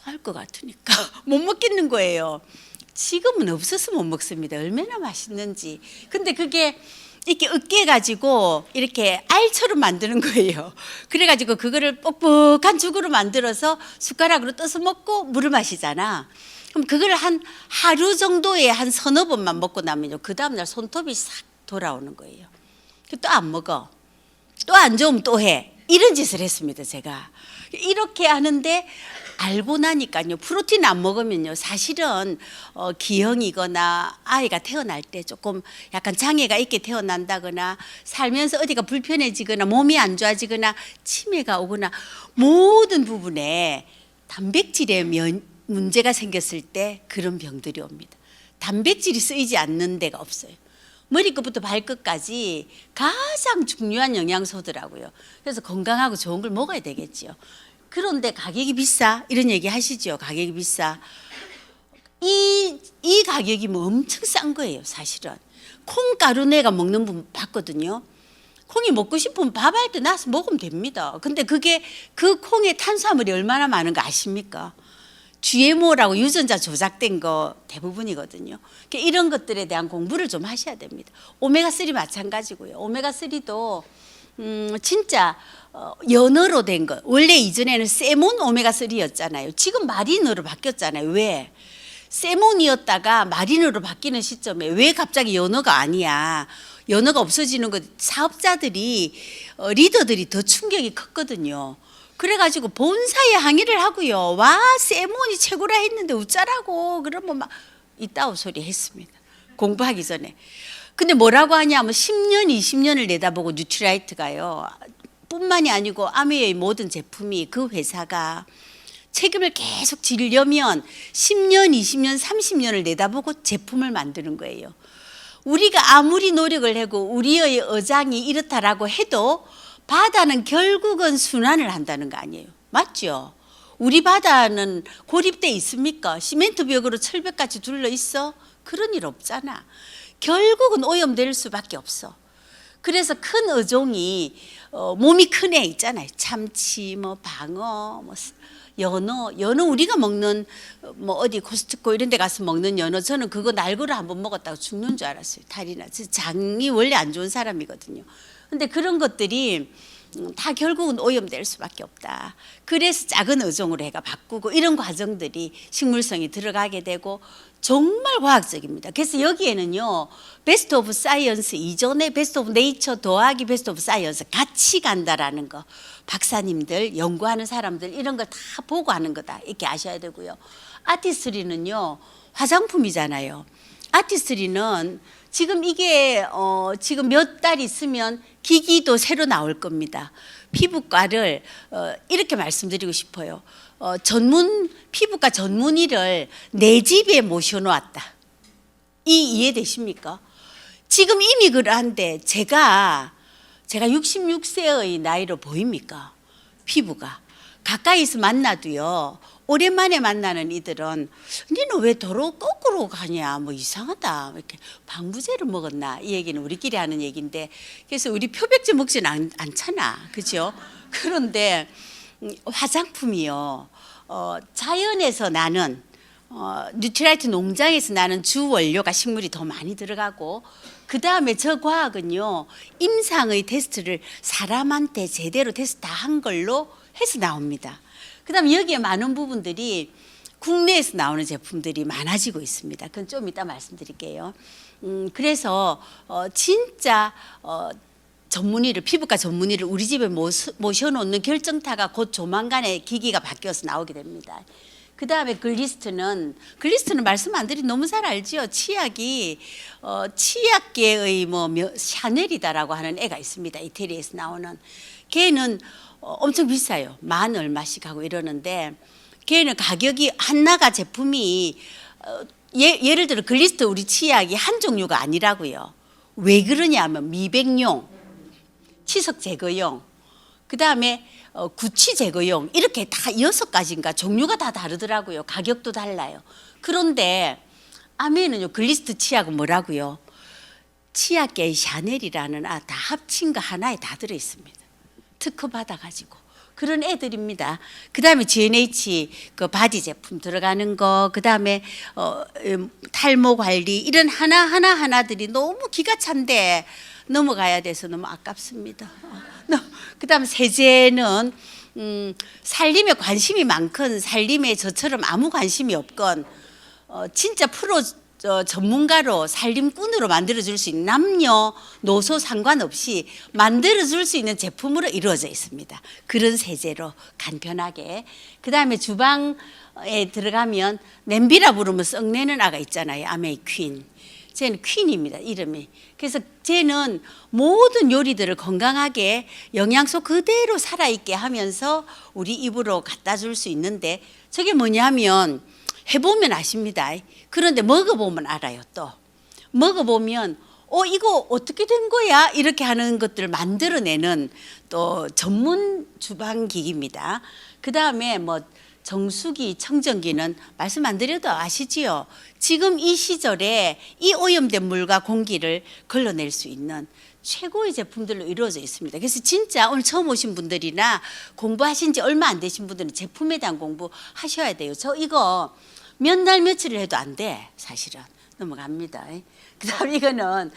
할 것 같으니까 못 먹겠는 거예요. 지금은 없어서 못 먹습니다. 얼마나 맛있는지. 근데 그게 이렇게 으깨 가지고 이렇게 알처럼 만드는 거예요. 그래 가지고 그거를 뻑뻑한 죽으로 만들어서 숟가락으로 떠서 먹고 물을 마시잖아. 그럼 그걸 한 하루 정도에 한 서너 번만 먹고 나면요, 그 다음날 손톱이 싹 돌아오는 거예요. 또 안 먹어. 또 안 좋으면 또 해. 이런 짓을 했습니다, 제가. 이렇게 하는데 알고 나니까요, 프로틴 안 먹으면요, 사실은 기형이거나 아이가 태어날 때 조금 약간 장애가 있게 태어난다거나 살면서 어디가 불편해지거나 몸이 안 좋아지거나 치매가 오거나 모든 부분에 단백질에 문제가 생겼을 때 그런 병들이 옵니다. 단백질이 쓰이지 않는 데가 없어요. 머리끝부터 발끝까지 가장 중요한 영양소더라고요. 그래서 건강하고 좋은 걸 먹어야 되겠지요. 그런데 가격이 비싸? 이런 얘기 하시죠. 가격이 비싸. 이 가격이 뭐 엄청 싼 거예요, 사실은. 콩가루 내가 먹는 분 봤거든요. 콩이 먹고 싶으면 밥할 때 나서 먹으면 됩니다. 근데 그게 그 콩의 탄수화물이 얼마나 많은 거 아십니까? GMO라고 유전자 조작된 거 대부분이거든요. 그러니까 이런 것들에 대한 공부를 좀 하셔야 됩니다. 오메가3 마찬가지고요. 오메가3도 진짜 연어로 된 거. 원래 이전에는 세몬 오메가3였잖아요. 지금 마린으로 바뀌었잖아요. 왜? 세몬이었다가 마린으로 바뀌는 시점에 왜 갑자기 연어가 아니야? 연어가 없어지는 거, 사업자들이 리더들이 더 충격이 컸거든요. 그래가지고 본사에 항의를 하고요. 와, 세몬이 최고라 했는데 어쩌라고. 그러면 막 이따오 소리 했습니다. 공부하기 전에. 근데 뭐라고 하냐면 10년, 20년을 내다보고 뉴트라이트가요, 뿐만이 아니고 아메의 모든 제품이 그 회사가 책임을 계속 지려면 10년, 20년, 30년을 내다보고 제품을 만드는 거예요. 우리가 아무리 노력을 하고 우리의 어장이 이렇다라고 해도 바다는 결국은 순환을 한다는 거 아니에요. 맞죠? 우리 바다는 고립돼 있습니까? 시멘트 벽으로 철벽같이 둘러 있어? 그런 일 없잖아. 결국은 오염될 수밖에 없어. 그래서 큰 어종이 몸이 큰 애 있잖아요. 참치, 뭐 방어, 뭐 연어 우리가 먹는 뭐 어디 코스트코 이런 데 가서 먹는 연어, 저는 그거 날고를 한번 먹었다고 죽는 줄 알았어요. 탈이나. 장이 원래 안 좋은 사람이거든요. 근데 그런 것들이 다 결국은 오염될 수밖에 없다. 그래서 작은 어종으로 해가 바꾸고 이런 과정들이 식물성이 들어가게 되고 정말 과학적입니다. 그래서 여기에는요, 베스트 오브 사이언스 이전에 베스트 오브 네이처 더하기 베스트 오브 사이언스 같이 간다라는 거, 박사님들, 연구하는 사람들 이런 걸 다 보고 하는 거다, 이렇게 아셔야 되고요. 아티스트리는요, 화장품이잖아요. 아티스트리는 지금 이게 지금 몇 달 있으면 기기도 새로 나올 겁니다. 피부과를 이렇게 말씀드리고 싶어요. 피부과 전문의를 내 집에 모셔놓았다. 이해되십니까? 지금 이미 그러한데 제가 제가 66세의 나이로 보입니까? 피부가. 가까이서 만나도요. 오랜만에 만나는 이들은 니는 왜 도로 거꾸로 가냐 뭐 이상하다 이렇게 방부제를 먹었나 이 얘기는 우리끼리 하는 얘기인데 그래서 우리 표백제 먹지는 않잖아 그죠? 그런데 화장품이요 자연에서 나는 뉴트라이트 농장에서 나는 주 원료가 식물이 더 많이 들어가고 그 다음에 저 과학은요 임상의 테스트를 사람한테 제대로 테스트 다 한 걸로 해서 나옵니다. 그 다음에 여기에 많은 부분들이 국내에서 나오는 제품들이 많아지고 있습니다. 그건 좀 이따 말씀드릴게요. 그래서 진짜 전문의를 피부과 전문의를 우리 집에 모셔놓는 결정타가 곧 조만간에 기기가 바뀌어서 나오게 됩니다. 그 다음에 글리스트는 말씀 안 드리 너무 잘 알죠. 치약이 치약계의 뭐 샤넬이다라고 하는 애가 있습니다. 이태리에서 나오는 걔는 엄청 비싸요. 만 얼마씩 하고 이러는데 걔는 가격이 한나가 제품이 예를 들어 글리스트 우리 치약이 한 종류가 아니라고요. 왜 그러냐면 미백용, 치석 제거용, 그 다음에 구취 제거용 이렇게 다 6가지인가 종류가 다 다르더라고요. 가격도 달라요. 그런데 아메는요 글리스트 치약은 뭐라고요? 치약계의 샤넬이라는 다 합친 거 하나에 다 들어있습니다. 특허 받아가지고 그런 애들입니다. 그 다음에 GNH 그 바디 제품 들어가는 거, 그 다음에 탈모 관리 이런 하나들이 너무 기가 찬데 넘어가야 돼서 너무 아깝습니다. 그 다음에 세제는 살림에 관심이 많건 살림에 저처럼 아무 관심이 없건 진짜 프로 전문가로 살림꾼으로 만들어줄 수 있는 남녀노소 상관없이 만들어줄 수 있는 제품으로 이루어져 있습니다. 그런 세제로 간편하게. 그 다음에 주방에 들어가면 냄비라 부르면 썩내는 아가 있잖아요. 아메이 퀸. 쟤는 퀸입니다. 이름이. 그래서 쟤는 모든 요리들을 건강하게 영양소 그대로 살아있게 하면서 우리 입으로 갖다 줄 수 있는데 저게 뭐냐면 해보면 아십니다. 그런데 먹어보면 알아요. 또 먹어보면 이거 어떻게 된 거야? 이렇게 하는 것들을 만들어내는 또 전문 주방기기입니다. 그 다음에 뭐 정수기, 청정기는 말씀 안 드려도 아시지요? 지금 이 시절에 이 오염된 물과 공기를 걸러낼 수 있는 최고의 제품들로 이루어져 있습니다. 그래서 진짜 오늘 처음 오신 분들이나 공부하신 지 얼마 안 되신 분들은 제품에 대한 공부하셔야 돼요. 저 이거 몇 날 며칠을 해도 안 돼. 사실은 넘어갑니다. 그 다음 이거는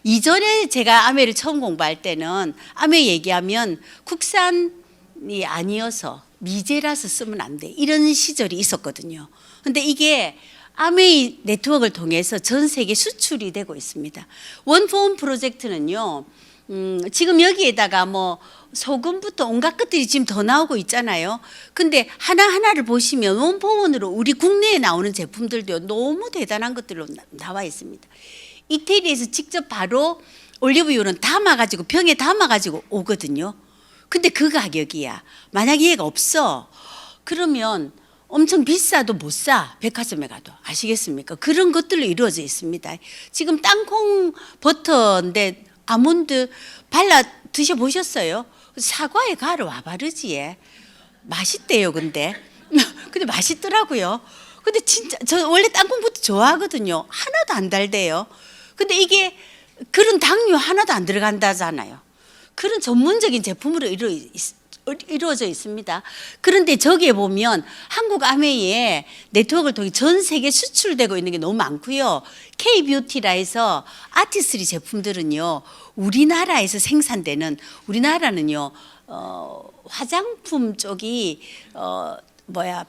이전에 제가 아메를 처음 공부할 때는 아메 얘기하면 국산이 아니어서 미제라서 쓰면 안 돼. 이런 시절이 있었거든요. 근데 이게 아메이 네트워크를 통해서 전 세계 수출이 되고 있습니다. 원포원 프로젝트는요. 지금 여기에다가 뭐 소금부터 온갖 것들이 지금 더 나오고 있잖아요. 근데 하나하나를 보시면 원포원으로 우리 국내에 나오는 제품들도 너무 대단한 것들로 나와 있습니다. 이태리에서 직접 바로 올리브유는 담아가지고 병에 담아가지고 오거든요. 근데 그 가격이야. 만약에 얘가 없어 그러면 엄청 비싸도 못 사. 백화점에 가도. 아시겠습니까? 그런 것들로 이루어져 있습니다. 지금 땅콩 버터인데 아몬드 발라 드셔보셨어요? 사과에 가루 와 바르지. 맛있대요. 근데 맛있더라고요. 근데 진짜 저 원래 땅콩 버터 좋아하거든요. 하나도 안 달대요. 근데 이게 그런 당류 하나도 안 들어간다잖아요. 그런 전문적인 제품으로 이루어져 있습니다. 그런데 저기에 보면 한국 아메이에 네트워크를 통해 전 세계 수출되고 있는 게 너무 많고요. K-뷰티라 해서 아티스리 제품들은요. 우리나라에서 생산되는 우리나라는요. 화장품 쪽이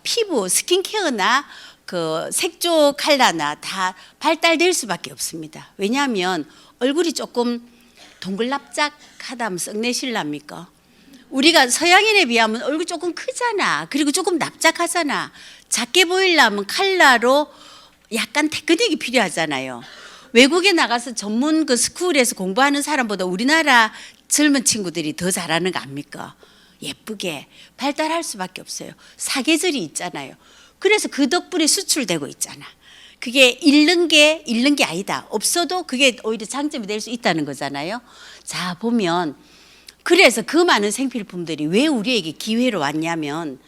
피부 스킨케어나 그 색조 컬러나 다 발달될 수밖에 없습니다. 왜냐하면 얼굴이 조금 동글납작하다면 썩내실랍니까? 우리가 서양인에 비하면 얼굴 조금 크잖아. 그리고 조금 납작하잖아. 작게 보이려면 컬러로 약간 테크닉이 필요하잖아요. 외국에 나가서 전문 그 스쿨에서 공부하는 사람보다 우리나라 젊은 친구들이 더 잘하는 거 압니까? 예쁘게 발달할 수밖에 없어요. 사계절이 있잖아요. 그래서 그 덕분에 수출되고 있잖아. 그게 잃는 게 아니다. 없어도 그게 오히려 장점이 될 수 있다는 거잖아요. 자, 보면 그래서 그 많은 생필품들이 왜 우리에게 기회로 왔냐면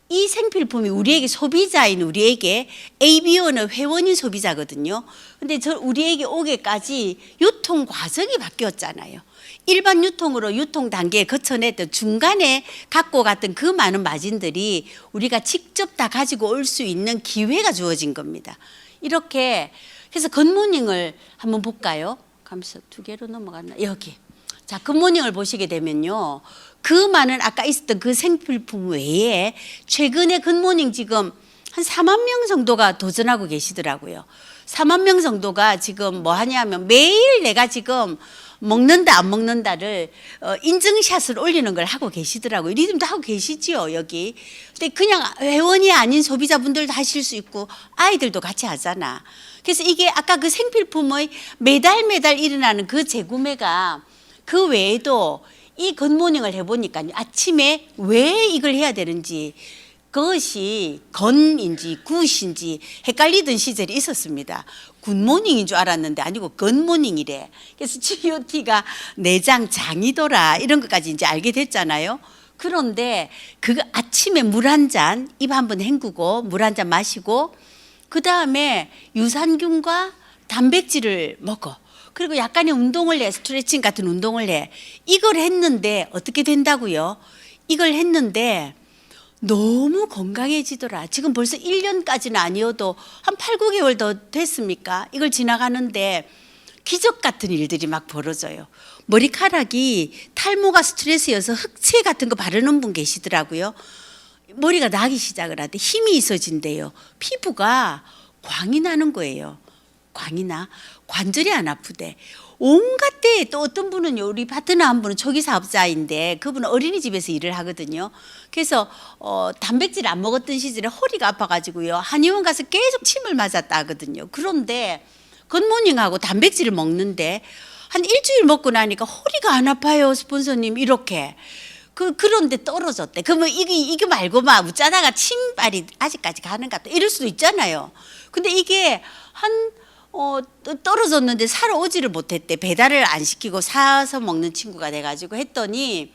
이 생필품이 우리에게 소비자인 우리에게 ABO는 회원인 소비자거든요. 근데 우리에게 오게까지 유통 과정이 바뀌었잖아요. 일반 유통으로 유통 단계에 거쳐냈던 중간에 갖고 갔던 그 많은 마진들이 우리가 직접 다 가지고 올 수 있는 기회가 주어진 겁니다. 이렇게 그래서 굿모닝을 한번 볼까요? 감사 두 개로 넘어갔나? 여기. 자, 굿모닝을 보시게 되면요. 그 많은 아까 있었던 그 생필품 외에 최근에 굿모닝 지금 한 4만 명 정도가 도전하고 계시더라고요. 4만 명 정도가 지금 뭐 하냐면 매일 내가 지금 먹는다 안 먹는다를 인증샷을 올리는 걸 하고 계시더라고요. 리듬도 하고 계시지요, 여기. 근데 그냥 회원이 아닌 소비자분들도 하실 수 있고 아이들도 같이 하잖아. 그래서 이게 아까 그 생필품의 매달 일어나는 그 재구매가 그 외에도 이 굿모닝을 해보니까 아침에 왜 이걸 해야 되는지 그것이 건인지 굿인지 헷갈리던 시절이 있었습니다. 굿모닝인 줄 알았는데 아니고 굿모닝이래. 그래서 GOT가 내장 장이더라 이런 것까지 이제 알게 됐잖아요. 그런데 그 아침에 물 한 잔 입 한번 헹구고 물 한 잔 마시고 그 다음에 유산균과 단백질을 먹어. 그리고 약간의 운동을 해, 스트레칭 같은 운동을 해. 이걸 했는데 어떻게 된다고요? 이걸 했는데 너무 건강해지더라. 지금 벌써 1년까지는 아니어도 한 8, 9개월 더 됐습니까? 이걸 지나가는데 기적 같은 일들이 막 벌어져요. 머리카락이 탈모가 스트레스여서 흑채 같은 거 바르는 분 계시더라고요. 머리가 나기 시작을 하는데 힘이 있어진대요. 피부가 광이 나는 거예요. 광이 나. 관절이 안 아프대. 온갖 때 또 어떤 분은요, 우리 파트너 한 분은 초기 사업자인데 그분은 어린이집에서 일을 하거든요. 그래서 단백질 안 먹었던 시절에 허리가 아파가지고요, 한의원 가서 계속 침을 맞았다 하거든요. 그런데 굿모닝하고 단백질을 먹는데 한 일주일 먹고 나니까 허리가 안 아파요, 스폰서님. 이렇게. 그런데 떨어졌대. 그러면 이게 말고 막 웃자다가 침발이 아직까지 가는가 또 이럴 수도 있잖아요. 근데 이게 떨어졌는데 사러 오지를 못했대. 배달을 안 시키고 사서 먹는 친구가 돼가지고 했더니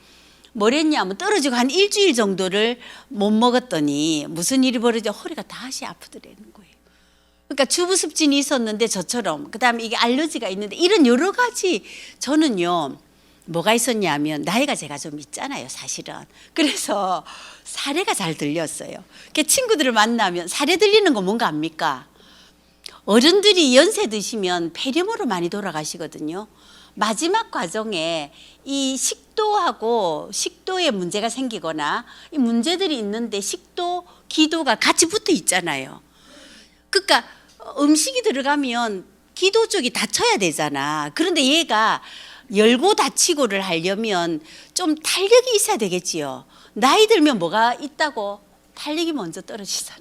뭐랬냐면 떨어지고 한 일주일 정도를 못 먹었더니 무슨 일이 벌어져 허리가 다시 아프더라는 거예요. 그러니까 주부습진이 있었는데 저처럼 그다음에 이게 알러지가 있는데 이런 여러 가지 저는요 뭐가 있었냐면 나이가 제가 좀 있잖아요 사실은. 그래서 사례가 잘 들렸어요. 친구들을 만나면 사례 들리는 거 뭔가 압니까? 어른들이 연세 드시면 폐렴으로 많이 돌아가시거든요. 마지막 과정에 이 식도하고 식도에 문제가 생기거나 이 문제들이 있는데 식도, 기도가 같이 붙어 있잖아요. 그러니까 음식이 들어가면 기도 쪽이 닫혀야 되잖아. 그런데 얘가 열고 닫히고를 하려면 좀 탄력이 있어야 되겠지요. 나이 들면 뭐가 있다고? 탄력이 먼저 떨어지잖아.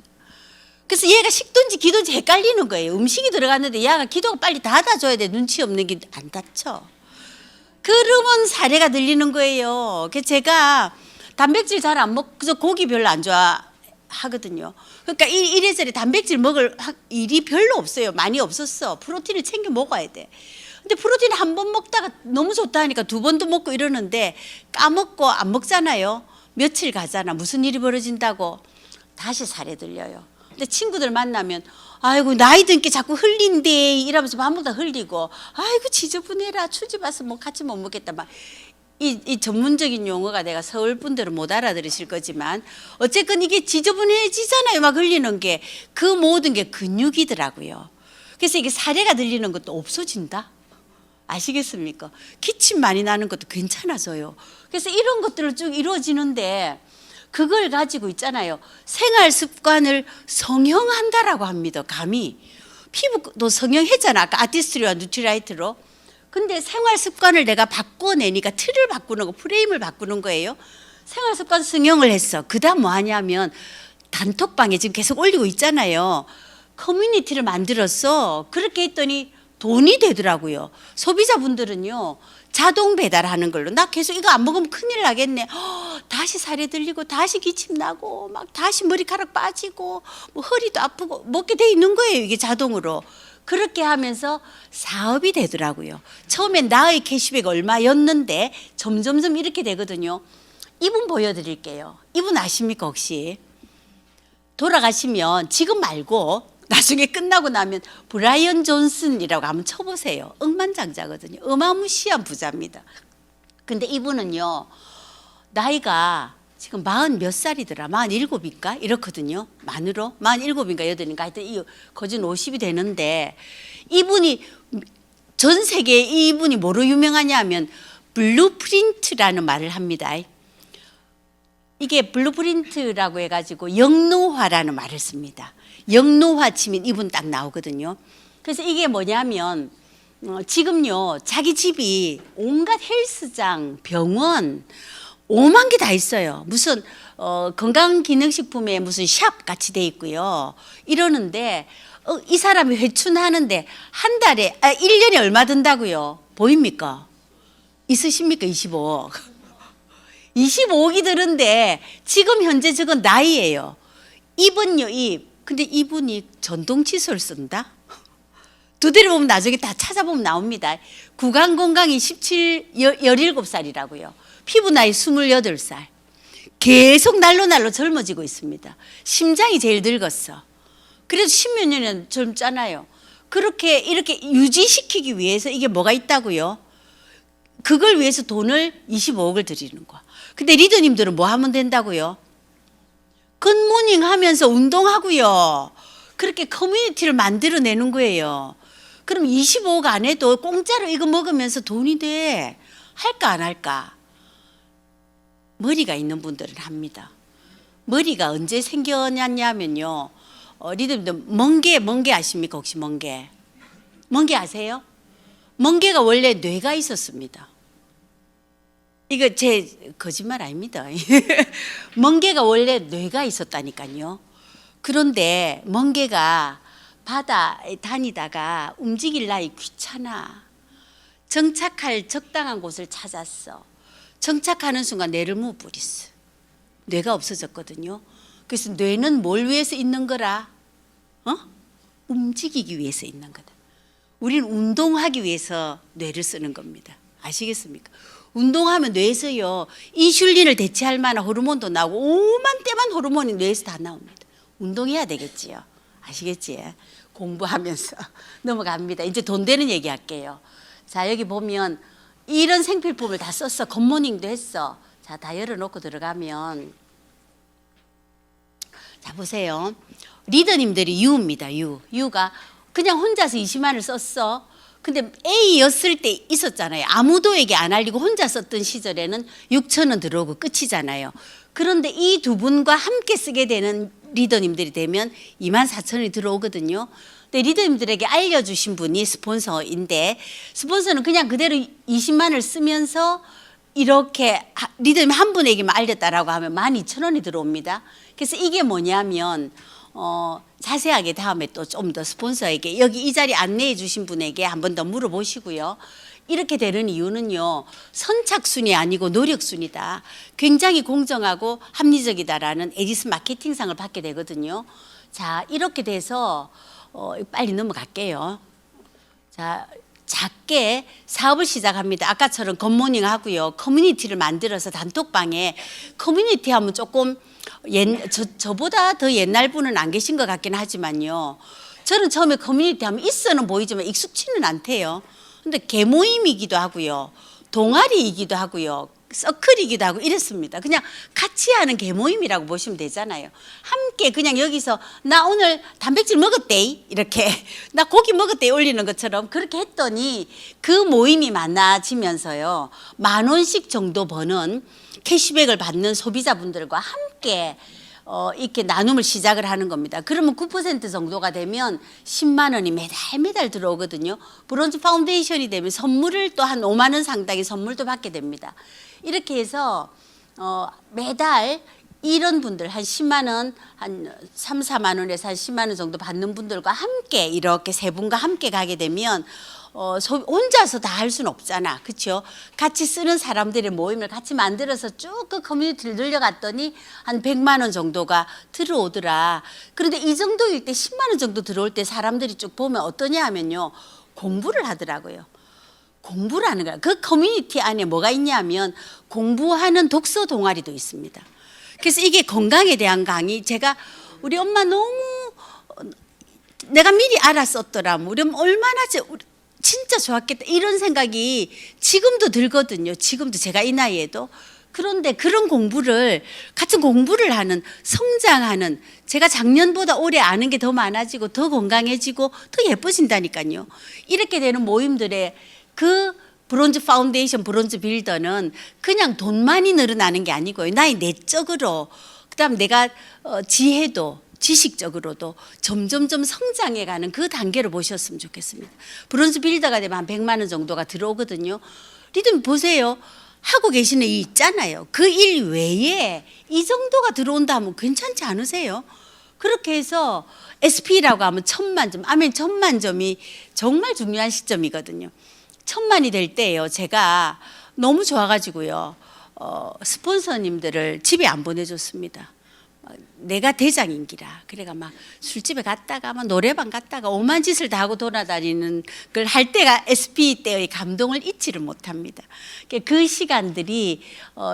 그래서 얘가 식도인지 기도인지 헷갈리는 거예요. 음식이 들어갔는데 얘가 기도가 빨리 닫아줘야 돼. 눈치 없는 게 안 닫혀. 그러면 사례가 들리는 거예요. 그래서 제가 단백질 잘 안 먹고 고기 별로 안 좋아하거든요. 그러니까 이래저래 단백질 먹을 일이 별로 없어요. 많이 없었어. 프로틴을 챙겨 먹어야 돼. 근데 프로틴 한 번 먹다가 너무 좋다 하니까 두 번도 먹고 이러는데 까먹고 안 먹잖아요. 며칠 가잖아. 무슨 일이 벌어진다고? 다시 사례 들려요. 근데 친구들 만나면 아이고 나이 든게 자꾸 흘린대 이러면서 밥 먹다 흘리고 아이고 지저분해라 출집 와서 뭐 같이 못 먹겠다 막 이 전문적인 용어가 내가 서울 분들은 못 알아들으실 거지만 어쨌건 이게 지저분해지잖아요. 막 흘리는 게 그 모든 게 근육이더라고요. 그래서 이게 사례가 들리는 것도 없어진다. 아시겠습니까? 기침 많이 나는 것도 괜찮아져요. 그래서 이런 것들을 쭉 이루어지는데 그걸 가지고 있잖아요. 생활 습관을 성형한다라고 합니다. 감히 피부도 성형했잖아. 아까 아티스트리와 누트라이트로. 근데 생활 습관을 내가 바꿔내니까 틀을 바꾸는 거, 프레임을 바꾸는 거예요. 생활 습관 성형을 했어. 그다음 뭐 하냐면 단톡방에 지금 계속 올리고 있잖아요. 커뮤니티를 만들었어. 그렇게 했더니 돈이 되더라고요. 소비자분들은요 자동 배달하는 걸로 나 계속 이거 안 먹으면 큰일 나겠네. 다시 살에 들리고 다시 기침 나고 막 다시 머리카락 빠지고 뭐 허리도 아프고 먹게 돼 있는 거예요. 이게 자동으로. 그렇게 하면서 사업이 되더라고요. 처음엔 나의 캐시백 얼마였는데 점점점 이렇게 되거든요. 이분 보여드릴게요. 이분 아십니까 혹시? 돌아가시면 지금 말고 나중에 끝나고 나면 브라이언 존슨이라고 한번 쳐보세요. 억만장자거든요. 어마무시한 부자입니다. 근데 이분은요 나이가 지금 40 몇 살이더라. 47인가 이렇거든요. 만으로 47인가 8인가 하여튼 이 거진 50이 되는데 이분이 전 세계에 이분이 뭐로 유명하냐면 블루프린트라는 말을 합니다. 이게 블루프린트라고 해가지고 영노화라는 말을 씁니다. 영노화 치면 이분 딱 나오거든요. 그래서 이게 뭐냐면 지금요 자기 집이 온갖 헬스장, 병원 5만 개 다 있어요. 무슨 건강기능식품에 무슨 샵 같이 돼 있고요. 이러는데 이 사람이 회춘하는데 한 달에 1년에 얼마 든다고요? 보입니까? 있으십니까? 25억. 25억이 드는데 지금 현재 저건 나이예요. 이분요, 근데 이분이 전동칫솔 쓴다? 두 대를 보면 나중에 다 찾아보면 나옵니다. 구강건강이 17살이라고요. 피부 나이 28살. 계속 날로 젊어지고 있습니다. 심장이 제일 늙었어. 그래도 10몇 년은 젊잖아요. 그렇게 이렇게 유지시키기 위해서 이게 뭐가 있다고요? 그걸 위해서 돈을 25억을 들이는 거야. 근데 리더님들은 뭐 하면 된다고요? 굿모닝 하면서 운동하고요. 그렇게 커뮤니티를 만들어내는 거예요. 그럼 25억 안 해도 공짜로 이거 먹으면서 돈이 돼. 할까 안 할까? 머리가 있는 분들은 합니다. 머리가 언제 생겨났냐면요. 리더님들 멍게 아십니까? 혹시 멍게? 멍게 아세요? 멍게가 원래 뇌가 있었습니다. 이거 제 거짓말 아닙니다. 멍게가 원래 뇌가 있었다니까요. 그런데 멍게가 바다에 다니다가 움직일 나이 귀찮아. 정착할 적당한 곳을 찾았어. 정착하는 순간 뇌를 무버렸어. 뇌가 없어졌거든요. 그래서 뇌는 뭘 위해서 있는 거라? 움직이기 위해서 있는 거다. 우리는 운동하기 위해서 뇌를 쓰는 겁니다. 아시겠습니까? 운동하면 뇌에서요 인슐린을 대체할 만한 호르몬도 나오고 오만 떼만 호르몬이 뇌에서 다 나옵니다. 운동해야 되겠지요. 아시겠지? 공부하면서 넘어갑니다. 이제 돈 되는 얘기 할게요. 자, 여기 보면 이런 생필품을 다 썼어. 굿모닝도 했어. 자, 다 열어놓고 들어가면 자, 보세요. 리더님들이 유입니다. 유가 그냥 혼자서 20만을 썼어. 근데 A였을 때 있었잖아요. 아무도에게 안 알리고 혼자 썼던 시절에는 6,000원 들어오고 끝이잖아요. 그런데 이 두 분과 함께 쓰게 되는 리더님들이 되면 24,000원이 들어오거든요. 근데 리더님들에게 알려주신 분이 스폰서인데 스폰서는 그냥 그대로 20만을 쓰면서 이렇게 리더님 한 분에게만 알렸다라고 하면 12,000원이 들어옵니다. 그래서 이게 뭐냐면 자세하게 다음에 또 좀 더 스폰서에게 여기 이 자리 안내해 주신 분에게 한 번 더 물어보시고요. 이렇게 되는 이유는요. 선착순이 아니고 노력순이다. 굉장히 공정하고 합리적이다라는 에디슨 마케팅상을 받게 되거든요. 자, 이렇게 돼서 빨리 넘어갈게요. 자, 작게 사업을 시작합니다. 아까처럼 굿모닝 하고요. 커뮤니티를 만들어서 단톡방에 커뮤니티 하면 조금 저보다 더 옛날 분은 안 계신 것 같긴 하지만요. 저는 처음에 커뮤니티 하면 있어는 보이지만 익숙치는 않대요. 근데 개모임이기도 하고요. 동아리이기도 하고요. 서클이기도 하고 이랬습니다. 그냥 같이 하는 개모임이라고 보시면 되잖아요. 함께 그냥 여기서 나 오늘 단백질 먹었대 이렇게 나 고기 먹었대 올리는 것처럼 그렇게 했더니 그 모임이 많아지면서요. 10,000원씩 정도 버는 캐시백을 받는 소비자분들과 함께 이렇게 나눔을 시작을 하는 겁니다. 그러면 9% 정도가 되면 10만 원이 매달 들어오거든요. 브론즈 파운데이션이 되면 선물을 또 한 5만 원 상당의 선물도 받게 됩니다. 이렇게 해서 매달 이런 분들 한 10만 원, 한 3, 4만 원에서 한 10만 원 정도 받는 분들과 함께 이렇게 세 분과 함께 가게 되면 혼자서 다 할 수는 없잖아. 그렇죠? 같이 쓰는 사람들의 모임을 같이 만들어서 쭉 그 커뮤니티를 늘려갔더니 한 100만 원 정도가 들어오더라. 그런데 이 정도일 때 10만 원 정도 들어올 때 사람들이 쭉 보면 어떠냐 하면요. 공부를 하더라고요. 공부를 하는 거야. 그 커뮤니티 안에 뭐가 있냐면 공부하는 독서 동아리도 있습니다. 그래서 이게 건강에 대한 강의, 제가 우리 엄마 너무 내가 미리 알았었더라면 우리 엄마 얼마나 진짜 좋았겠다 이런 생각이 지금도 들거든요. 지금도 제가 이 나이에도. 그런데 그런 공부를, 같은 공부를 하는, 성장하는, 제가 작년보다 올해 아는 게 더 많아지고 더 건강해지고 더 예뻐진다니까요. 이렇게 되는 모임들의 그 브론즈 파운데이션, 브론즈 빌더는 그냥 돈만이 늘어나는 게 아니고요. 나의 내적으로, 그다음 내가 지혜도, 지식적으로도 점점점 성장해가는 그 단계를 보셨으면 좋겠습니다. 브론즈 빌더가 되면 한 100만 원 정도가 들어오거든요. 리듬 보세요. 하고 계시는 일 있잖아요. 그 일 외에 이 정도가 들어온다 하면 괜찮지 않으세요? 그렇게 해서 SP라고 하면 1000만 점, 아멘 1000만 점이 정말 중요한 시점이거든요. 1000만이 될 때예요. 제가 너무 좋아가지고요. 스폰서님들을 집에 안 보내줬습니다. 내가 대장인기라. 그래가 막 술집에 갔다가 막 노래방 갔다가 오만 짓을 다 하고 돌아다니는 걸 할 때가 SP 때의 감동을 잊지를 못합니다. 그 시간들이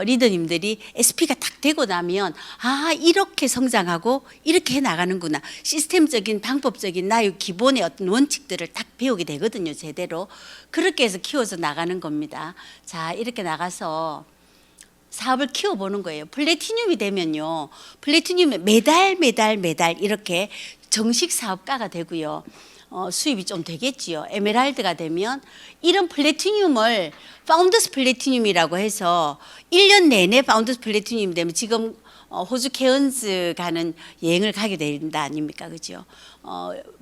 리더님들이 SP가 딱 되고 나면 아 이렇게 성장하고 이렇게 해나가는구나. 시스템적인 방법적인 나의 기본의 어떤 원칙들을 딱 배우게 되거든요. 제대로. 그렇게 해서 키워서 나가는 겁니다. 자 이렇게 나가서 사업을 키워보는 거예요. 플래티늄이 되면요. 플래티늄이 매달 이렇게 정식 사업가가 되고요. 수입이 좀 되겠지요. 에메랄드가 되면 이런 플래티늄을 파운더스 플래티늄이라고 해서 1년 내내 파운더스 플래티늄이 되면 지금 호주 케언즈 가는 여행을 가게 된다 아닙니까? 그죠?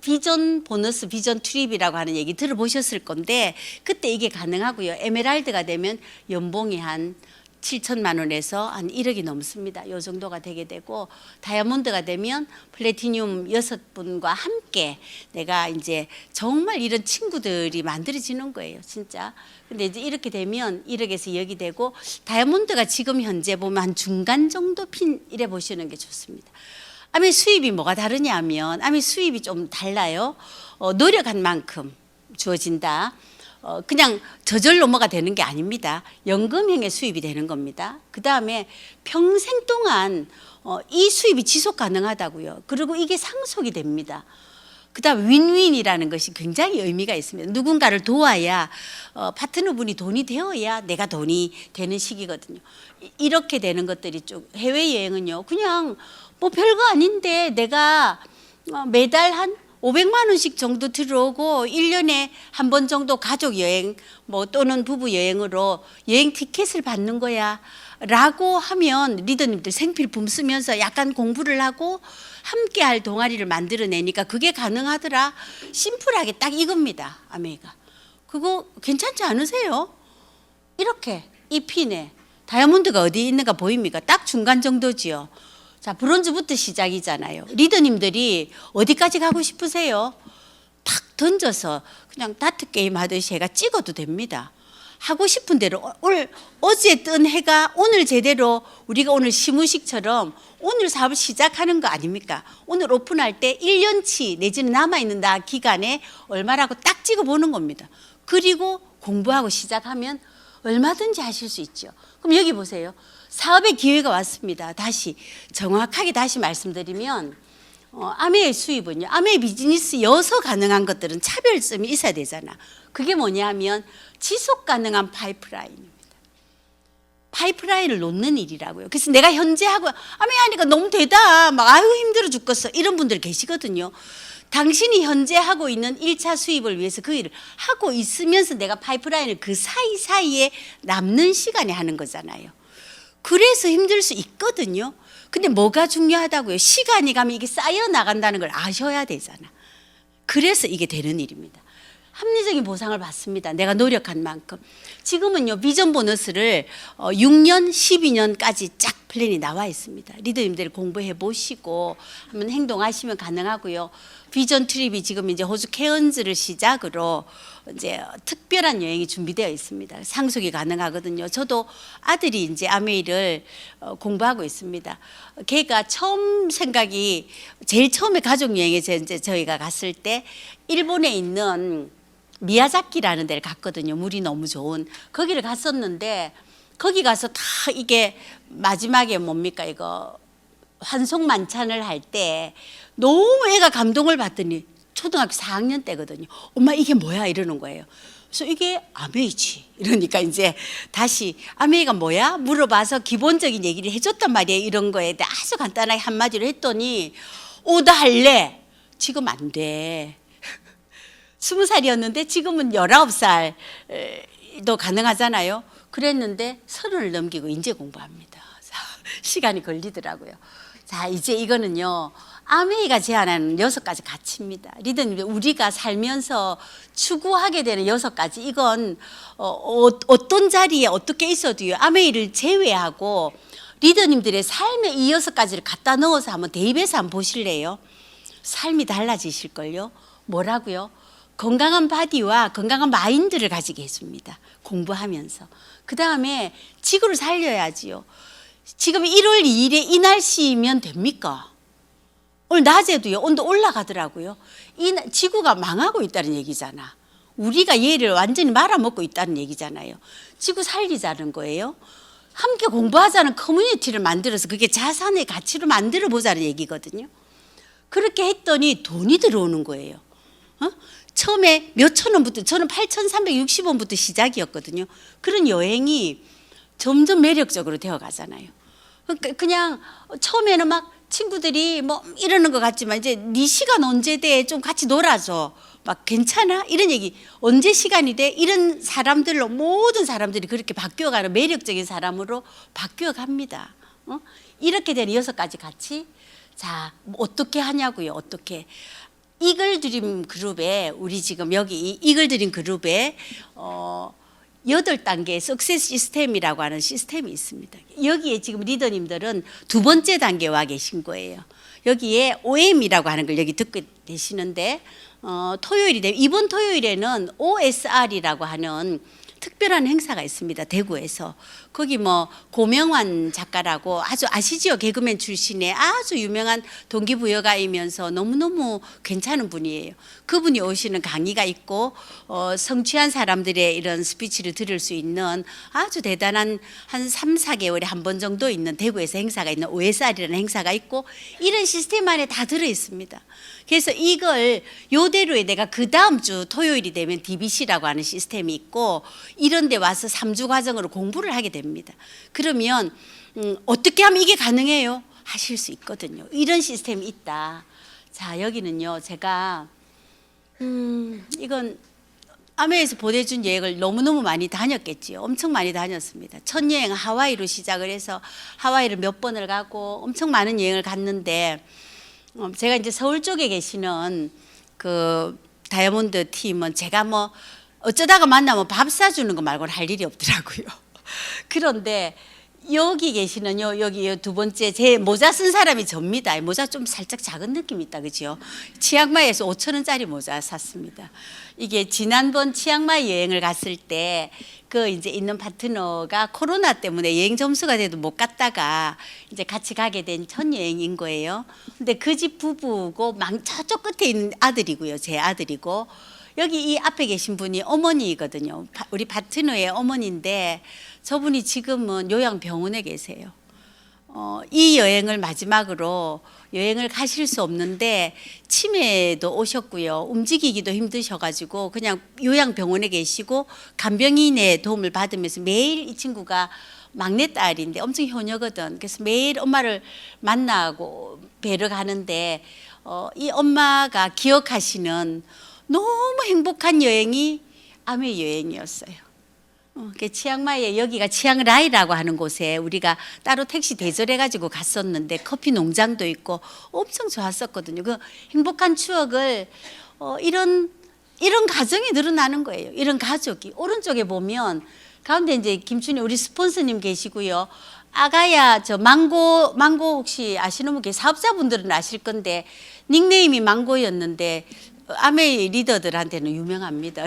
비전 보너스, 비전 트립이라고 하는 얘기 들어보셨을 건데 그때 이게 가능하고요. 에메랄드가 되면 연봉이 한 7천만 원에서 한 1억이 넘습니다. 이 정도가 되게 되고 다이아몬드가 되면 플래티늄 6분과 함께 내가 이제 정말 이런 친구들이 만들어지는 거예요. 진짜. 근데 이제 이렇게 되면 1억에서 2억이 되고 다이아몬드가 지금 현재 보면 한 중간 정도 핀 이래 보시는 게 좋습니다. 아메 수입이 뭐가 다르냐 하면 아메 수입이 좀 달라요. 노력한 만큼 주어진다. 그냥 저절로 뭐가 되는 게 아닙니다. 연금형의 수입이 되는 겁니다. 그 다음에 평생 동안 이 수입이 지속 가능하다고요. 그리고 이게 상속이 됩니다. 그 다음 윈윈이라는 것이 굉장히 의미가 있습니다. 누군가를 도와야 파트너분이 돈이 되어야 내가 돈이 되는 시기거든요. 이렇게 되는 것들이 쭉 해외여행은요. 그냥 뭐 별거 아닌데 내가 매달 한 500만 원씩 정도 들어오고 1년에 한 번 정도 가족 여행 뭐 또는 부부 여행으로 여행 티켓을 받는 거야 라고 하면 리더님들 생필품 쓰면서 약간 공부를 하고 함께 할 동아리를 만들어내니까 그게 가능하더라. 심플하게 딱 이겁니다. 아메이가. 그거 괜찮지 않으세요? 이렇게 이 핀에 다이아몬드가 어디 있는가 보입니까? 딱 중간 정도지요. 자, 브론즈부터 시작이잖아요. 리더님들이 어디까지 가고 싶으세요? 탁 던져서 그냥 다트 게임 하듯이 해가 찍어도 됩니다. 하고 싶은 대로 어제 뜬 해가 오늘 제대로 우리가 오늘 시무식처럼 오늘 사업을 시작하는 거 아닙니까? 오늘 오픈할 때 1년치 내지는 남아있는 나 기간에 얼마라고 딱 찍어보는 겁니다. 그리고 공부하고 시작하면 얼마든지 하실 수 있죠. 그럼 여기 보세요. 사업의 기회가 왔습니다. 다시 정확하게 다시 말씀드리면 아메의 수입은요. 아메의 비즈니스여서 가능한 것들은 차별점이 있어야 되잖아. 그게 뭐냐면 지속 가능한 파이프라인입니다. 파이프라인을 놓는 일이라고요. 그래서 내가 현재 하고 아메 하니까 너무 되다. 막 아유 힘들어 죽겠어. 이런 분들 계시거든요. 당신이 현재 하고 있는 1차 수입을 위해서 그 일을 하고 있으면서 내가 파이프라인을 그 사이사이에 남는 시간에 하는 거잖아요. 그래서 힘들 수 있거든요. 근데 뭐가 중요하다고요? 시간이 가면 이게 쌓여 나간다는 걸 아셔야 되잖아. 그래서 이게 되는 일입니다. 합리적인 보상을 받습니다. 내가 노력한 만큼. 지금은요 비전 보너스를 6년, 12년까지 쫙 플랜이 나와 있습니다. 리더님들 공부해 보시고 한번 행동하시면 가능하고요. 비전 트립이 지금 이제 호주 케언즈를 시작으로 이제 특별한 여행이 준비되어 있습니다. 상속이 가능하거든요. 저도 아들이 이제 아메이를 공부하고 있습니다. 걔가 처음 생각이 제일 처음에 가족 여행에 이제 저희가 갔을 때 일본에 있는 미야자키라는 데를 갔거든요. 물이 너무 좋은 거기를 갔었는데 거기 가서 다 이게 마지막에 뭡니까 이거 환송만찬을 할 때 너무 애가 감동을 받더니 초등학교 4학년 때거든요. 엄마 이게 뭐야 이러는 거예요. 그래서 이게 아메이지 이러니까 이제 다시 아메이가 뭐야 물어봐서 기본적인 얘기를 해줬단 말이에요. 이런 거에 대해 아주 간단하게 한마디로 했더니 나 할래. 지금 안 돼. 20살이었는데 지금은 19살도 가능하잖아요. 그랬는데 30을 넘기고 이제 공부합니다. 시간이 걸리더라고요. 자, 이제 이거는요. 아메이가 제안하는 6가지 가치입니다. 리더님, 우리가 살면서 추구하게 되는 6가지. 이건 어떤 자리에 어떻게 있어도요. 아메이를 제외하고 리더님들의 삶의 이 6가지를 갖다 넣어서 한번 대입해서 한번 보실래요? 삶이 달라지실걸요. 뭐라고요? 건강한 바디와 건강한 마인드를 가지게 해줍니다. 공부하면서. 그 다음에 지구를 살려야지요. 지금 1월 2일에 이 날씨면 됩니까? 오늘 낮에도요 온도 올라가더라고요. 지구가 망하고 있다는 얘기잖아. 우리가 얘를 완전히 말아먹고 있다는 얘기잖아요. 지구 살리자는 거예요. 함께 공부하자는 커뮤니티를 만들어서 그게 자산의 가치로 만들어 보자는 얘기거든요. 그렇게 했더니 돈이 들어오는 거예요. 처음에 몇천 원부터, 저는 8,360원부터 시작이었거든요. 그런 여행이 점점 매력적으로 되어 가잖아요. 그냥 처음에는 막 친구들이 뭐 이러는 것 같지만 이제 네 시간 언제 돼? 좀 같이 놀아줘. 막 괜찮아? 이런 얘기 언제 시간이 돼? 이런 사람들로 모든 사람들이 그렇게 바뀌어가는 매력적인 사람으로 바뀌어갑니다. 이렇게 되는 6가지 가치. 자, 어떻게 하냐고요? 어떻게? 이글드림 그룹에 우리 지금 여기 이글드림 그룹에 8단계의 석세스 시스템이라고 하는 시스템이 있습니다. 여기에 지금 리더님들은 2번째 단계에 와 계신 거예요. 여기에 OM이라고 하는 걸 여기 듣고 계시는데 토요일이 되면 이번 토요일에는 OSR이라고 하는 특별한 행사가 있습니다. 대구에서. 거기 뭐 고명환 작가라고 아주 아시지요? 개그맨 출신의 아주 유명한 동기부여가이면서 너무너무 괜찮은 분이에요. 그분이 오시는 강의가 있고 성취한 사람들의 이런 스피치를 들을 수 있는 아주 대단한 한 3, 4개월에 한 번 정도 있는 대구에서 행사가 있는 OSR이라는 행사가 있고 이런 시스템 안에 다 들어 있습니다. 그래서 이걸 요대로에 내가 그 다음 주 토요일이 되면 DBC라고 하는 시스템이 있고 이런 데 와서 3주 과정으로 공부를 하게 됩니다. 그러면 어떻게 하면 이게 가능해요? 하실 수 있거든요. 이런 시스템이 있다. 자, 여기는요. 제가 이건 아메에서 보내준 여행을 너무너무 많이 다녔겠지요. 엄청 많이 다녔습니다. 첫 여행 하와이로 시작을 해서 하와이를 몇 번을 가고 엄청 많은 여행을 갔는데 제가 이제 서울 쪽에 계시는 그 다이아몬드 팀은 제가 뭐 어쩌다가 만나면 밥 사주는 거 말고는 할 일이 없더라고요. 그런데 여기 계시는요, 여기 2번째 제 모자 쓴 사람이 접니다. 모자 좀 살짝 작은 느낌이 있다, 그죠? 치앙마이에서 5,000원짜리 모자 샀습니다. 이게 지난번 치앙마이 여행을 갔을 때 그 이제 있는 파트너가 코로나 때문에 여행 점수가 돼도 못 갔다가 이제 같이 가게 된 첫 여행인 거예요. 근데 그 집 부부고 저쪽 끝에 있는 아들이고요, 제 아들이고. 여기 이 앞에 계신 분이 어머니거든요. 우리 파트너의 어머니인데 저분이 지금은 요양병원에 계세요. 이 여행을 마지막으로 여행을 가실 수 없는데 치매도 오셨고요. 움직이기도 힘드셔가지고 그냥 요양병원에 계시고 간병인의 도움을 받으면서 매일 이 친구가 막내딸인데 엄청 효녀거든. 그래서 매일 엄마를 만나고 뵈러 가는데 이 엄마가 기억하시는 너무 행복한 여행이 아메 여행이었어요. 치앙마이에 여기가 치앙라이라고 하는 곳에 우리가 따로 택시 대절해가지고 갔었는데 커피 농장도 있고 엄청 좋았었거든요. 그 행복한 추억을 이런 이런 가정이 늘어나는 거예요. 이런 가족이. 오른쪽에 보면 가운데 이제 김춘희 우리 스폰서님 계시고요. 아가야 저 망고 혹시 아시는 분 사업자분들은 아실 건데 닉네임이 망고였는데 아메이 리더들한테는 유명합니다.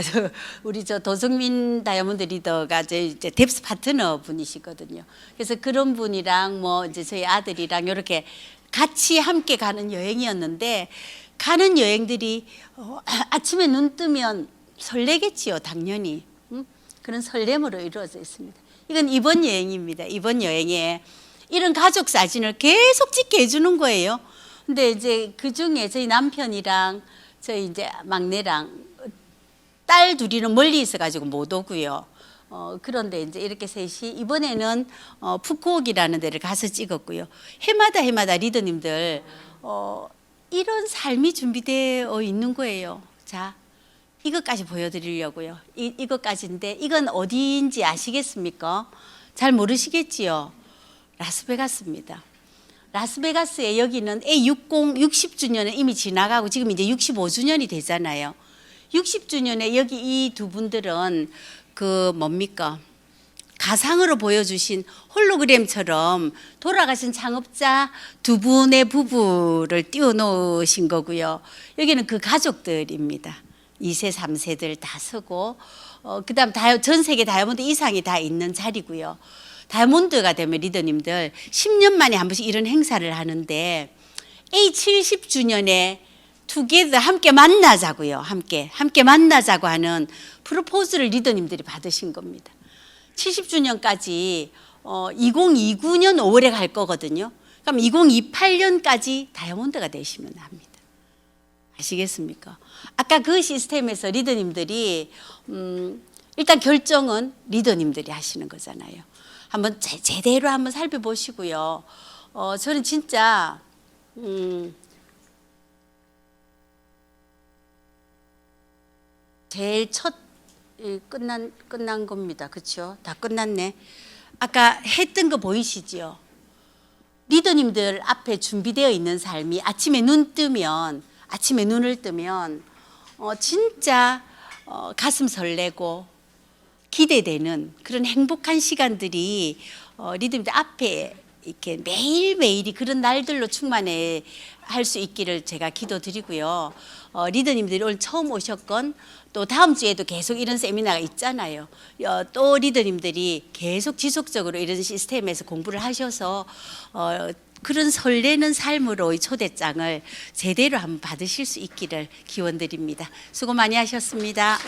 우리 저 도성민 다이아몬드 리더가 이제 뎁스 파트너 분이시거든요. 그래서 그런 분이랑 뭐 이제 저희 아들이랑 이렇게 같이 함께 가는 여행이었는데 가는 여행들이 아침에 눈 뜨면 설레겠지요, 당연히. 그런 설렘으로 이루어져 있습니다. 이건 이번 여행입니다. 이번 여행에 이런 가족 사진을 계속 찍게 해주는 거예요. 근데 이제 그 중에 저희 남편이랑 저희 이제 막내랑 딸 둘이는 멀리 있어가지고 못 오고요. 그런데 이제 이렇게 셋이 이번에는 푸꾸옥이라는 데를 가서 찍었고요. 해마다 리더님들 이런 삶이 준비되어 있는 거예요. 자, 이것까지 보여드리려고요. 이것까지인데 이건 어디인지 아시겠습니까? 잘 모르시겠지요? 라스베가스입니다. 라스베가스에 여기는 A60 60주년은 이미 지나가고 지금 이제 65주년이 되잖아요. 60주년에 여기 이 두 분들은 그 뭡니까? 가상으로 보여주신 홀로그램처럼 돌아가신 창업자 두 분의 부부를 띄워놓으신 거고요. 여기는 그 가족들입니다. 2세, 3세들 다 서고 그다음 전 세계 다이아몬드 이상이 다 있는 자리고요. 다이아몬드가 되면 리더님들 10년 만에 한 번씩 이런 행사를 하는데 A70주년에 투게더 함께 만나자고요. 함께 만나자고 하는 프로포즈를 리더님들이 받으신 겁니다. 70주년까지 2029년 5월에 갈 거거든요. 그럼 2028년까지 다이아몬드가 되시면 합니다. 아시겠습니까? 아까 그 시스템에서 리더님들이 일단 결정은 리더님들이 하시는 거잖아요. 한번 제대로 한번 살펴보시고요. 저는 진짜 제일 첫 끝난 겁니다. 그렇죠? 다 끝났네. 아까 했던 거 보이시죠? 리더님들 앞에 준비되어 있는 삶이 아침에 눈을 뜨면 진짜 가슴 설레고 기대되는 그런 행복한 시간들이 리더님들 앞에 이렇게 매일매일이 그런 날들로 충만해 할 수 있기를 제가 기도드리고요. 리더님들이 오늘 처음 오셨건 또 다음 주에도 계속 이런 세미나가 있잖아요. 또 리더님들이 계속 지속적으로 이런 시스템에서 공부를 하셔서 그런 설레는 삶으로의 초대장을 제대로 한번 받으실 수 있기를 기원드립니다. 수고 많이 하셨습니다.